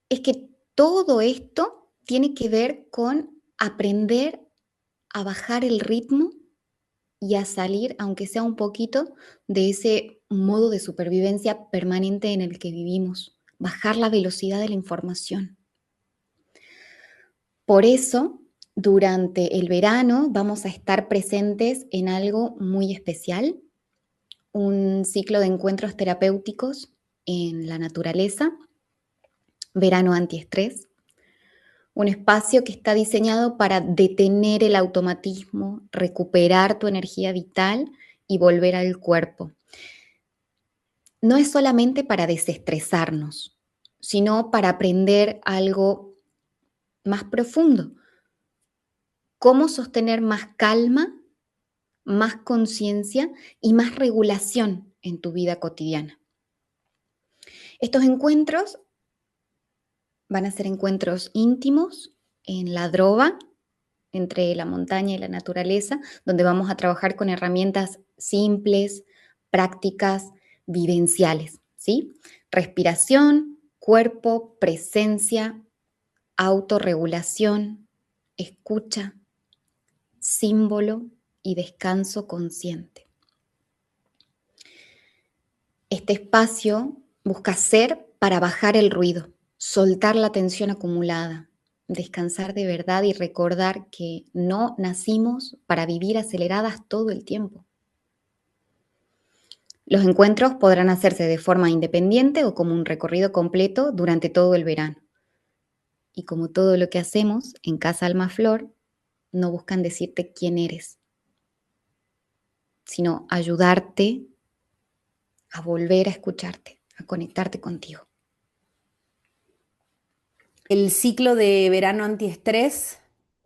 es que todo esto tiene que ver con aprender a bajar el ritmo y a salir, aunque sea un poquito, de ese modo de supervivencia permanente en el que vivimos, bajar la velocidad de la información. Por eso Durante el verano vamos a estar presentes en algo muy especial, un ciclo de encuentros terapéuticos en la naturaleza, verano antiestrés, un espacio que está diseñado para detener el automatismo, recuperar tu energía vital y volver al cuerpo. No es solamente para desestresarnos, sino para aprender algo más profundo. Cómo sostener más calma, más conciencia y más regulación en tu vida cotidiana. Estos encuentros van a ser encuentros íntimos en la droga, entre la montaña y la naturaleza, donde vamos a trabajar con herramientas simples, prácticas, vivenciales, ¿sí? Respiración, cuerpo, presencia, autorregulación, escucha, símbolo y descanso consciente. Este espacio busca ser para bajar el ruido, soltar la tensión acumulada, descansar de verdad y recordar que no nacimos para vivir aceleradas todo el tiempo. Los encuentros podrán hacerse de forma independiente o como un recorrido completo durante todo el verano. Y como todo lo que hacemos en Casa Alma Flor, no buscan decirte quién eres, sino ayudarte a volver a escucharte, a conectarte contigo. El ciclo de verano antiestrés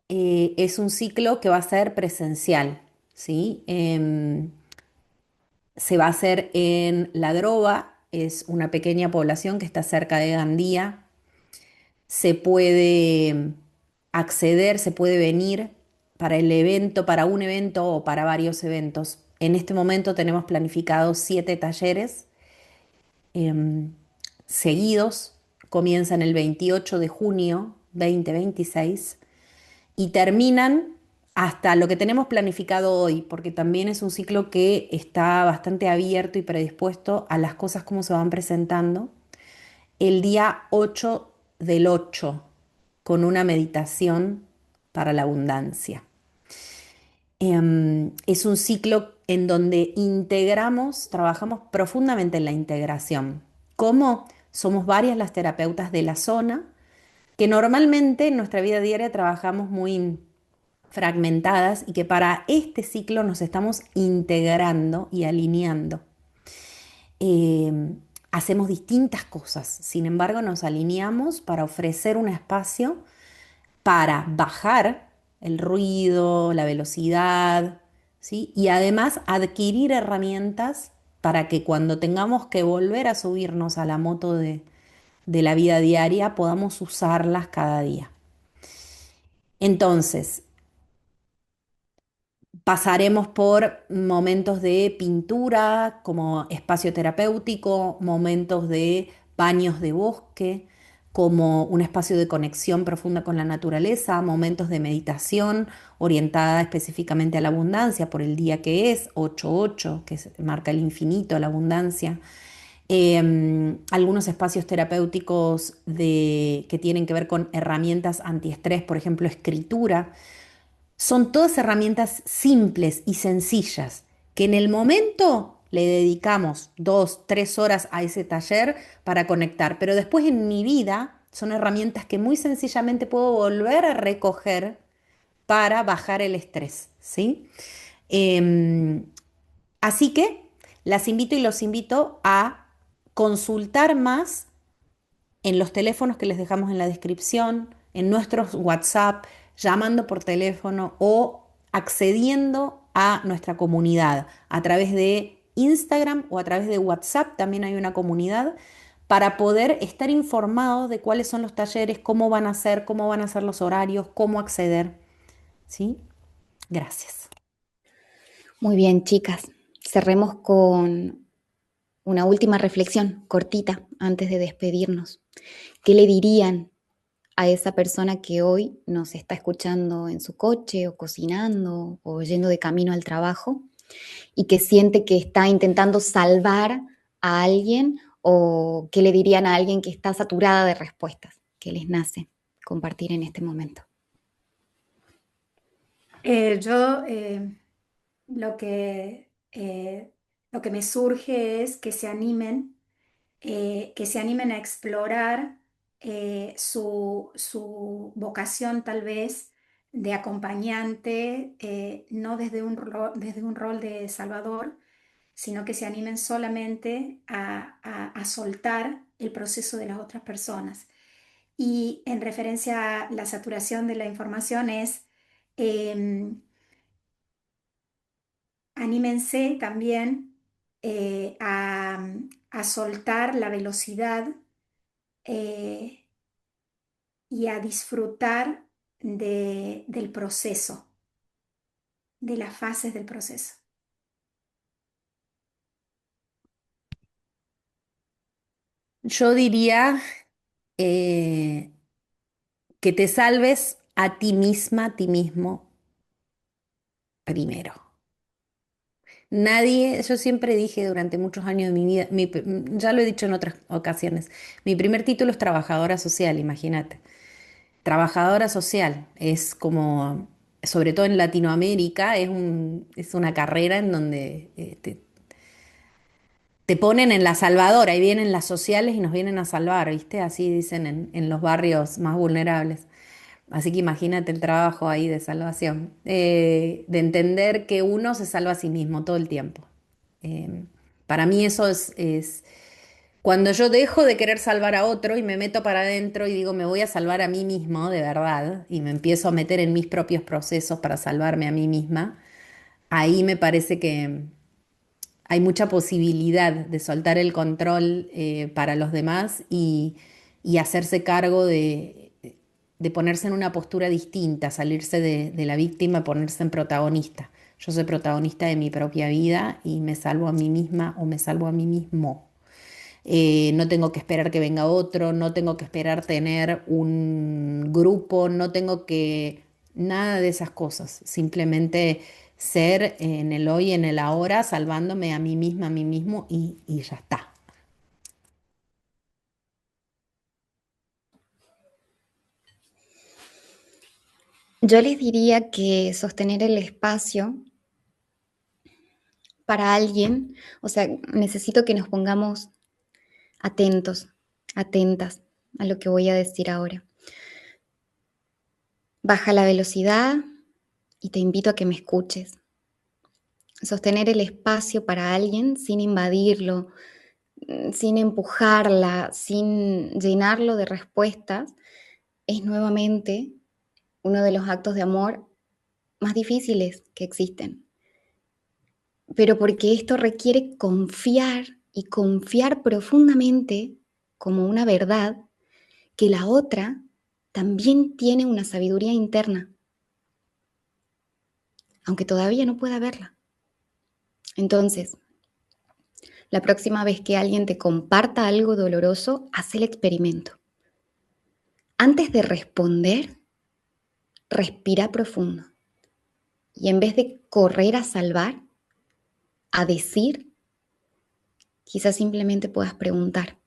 es un ciclo que va a ser presencial, ¿sí? Se va a hacer en La Droga, es una pequeña población que está cerca de Gandía. Se puede acceder, se puede venir para el evento, para un evento o para varios eventos. En este momento tenemos planificados 7 talleres em, seguidos. Comienzan el 28 de junio 2026 y terminan hasta lo que tenemos planificado hoy, porque también es un ciclo que está bastante abierto y predispuesto a las cosas como se van presentando. El día 8 del 8, con una meditación para la abundancia. Es un ciclo en donde integramos, trabajamos profundamente en la integración. ¿Cómo? Somos varias las terapeutas de la zona que normalmente en nuestra vida diaria trabajamos muy fragmentadas y que para este ciclo nos estamos integrando y alineando. Hacemos distintas cosas, sin embargo nos alineamos para ofrecer un espacio para bajar el ruido, la velocidad, ¿sí? Y además adquirir herramientas para que cuando tengamos que volver a subirnos a la moto de la vida diaria podamos usarlas cada día. Entonces, pasaremos por momentos de pintura como espacio terapéutico, momentos de baños de bosque, como un espacio de conexión profunda con la naturaleza, momentos de meditación orientada específicamente a la abundancia por el día que es, 8-8, que marca el infinito, la abundancia. Algunos espacios terapéuticos que tienen que ver con herramientas antiestrés, por ejemplo, escritura. Son todas herramientas simples y sencillas que en el momento le dedicamos 2, 3 horas a ese taller para conectar, pero después en mi vida son herramientas que muy sencillamente puedo volver a recoger para bajar el estrés, ¿sí? Em, Así que las invito y los invito a consultar más en los teléfonos que les dejamos en la descripción, en nuestros WhatsApp, llamando por teléfono o accediendo a nuestra comunidad a través de Instagram o a través de WhatsApp. También hay una comunidad para poder estar informados de cuáles son los talleres, cómo van a ser los horarios, cómo acceder. ¿Sí? Gracias. Muy bien, chicas. Cerremos con una última reflexión cortita antes de despedirnos. ¿Qué le dirían a esa persona que hoy nos está escuchando en su coche o cocinando o yendo de camino al trabajo y que siente que está intentando salvar a alguien, o qué le dirían a alguien que está saturada de respuestas? ¿Qué les nace compartir en este momento? Yo lo que, eh, lo que me surge es que se animen a explorar su vocación tal vez de acompañante, no desde un rol de salvador, sino que se animen solamente a soltar el proceso de las otras personas. Y en referencia a la saturación de la información es, em, anímense también a soltar la velocidad eh, y a disfrutar del proceso, de las fases del proceso. Yo diría eh, que te salves a ti misma, a ti mismo primero. Nadie, yo siempre dije durante muchos años de mi vida, ya lo he dicho en otras ocasiones, mi primer título es trabajadora social, imagínate. Trabajadora social es como, sobre todo en Latinoamérica, es una carrera en donde te ponen en la salvadora y vienen las sociales y nos vienen a salvar, ¿viste? Así dicen en los barrios más vulnerables. Así que imagínate el trabajo ahí de salvación, de entender que uno se salva a sí mismo todo el tiempo. Eh, para mí eso es cuando yo dejo de querer salvar a otro y me meto para adentro y digo, me voy a salvar a mí mismo de verdad, y me empiezo a meter en mis propios procesos para salvarme a mí misma, ahí me parece que hay mucha posibilidad de soltar el control para los demás y hacerse cargo de ponerse en una postura distinta, salirse de la víctima, ponerse en protagonista. Yo soy protagonista de mi propia vida y me salvo a mí misma o me salvo a mí mismo. No tengo que esperar que venga otro, no tengo que esperar tener un grupo, no tengo que nada de esas cosas. Simplemente ser en el hoy, en el ahora, salvándome a mí misma, a mí mismo y ya está. Yo les diría que sostener el espacio para alguien, o sea, necesito que nos pongamos atentos, atentas a lo que voy a decir ahora. Baja la velocidad y te invito a que me escuches. Sostener el espacio para alguien sin invadirlo, sin empujarla, sin llenarlo de respuestas, es nuevamente uno de los actos de amor más difíciles que existen. Pero porque esto requiere confiar y confiar profundamente como una verdad que la otra también tiene una sabiduría interna, aunque todavía no pueda verla. Entonces, la próxima vez que alguien te comparta algo doloroso, haz el experimento. Antes de responder, respira profundo. Y en vez de correr a salvar, a decir, quizás simplemente puedas preguntar,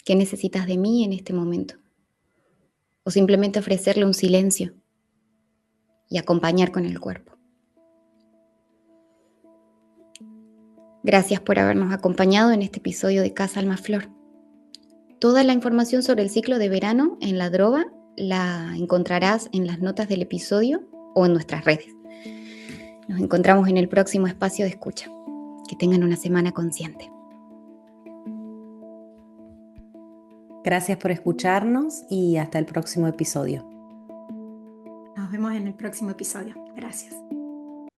¿qué necesitas de mí en este momento? O simplemente ofrecerle un silencio y acompañar con el cuerpo. Gracias por habernos acompañado en este episodio de Casa Alma Flor. Toda la información sobre el ciclo de verano en la droga la encontrarás en las notas del episodio o en nuestras redes. Nos encontramos en el próximo espacio de escucha. Que tengan una semana consciente. Gracias por escucharnos y hasta el próximo episodio. Nos vemos en el próximo episodio. Gracias.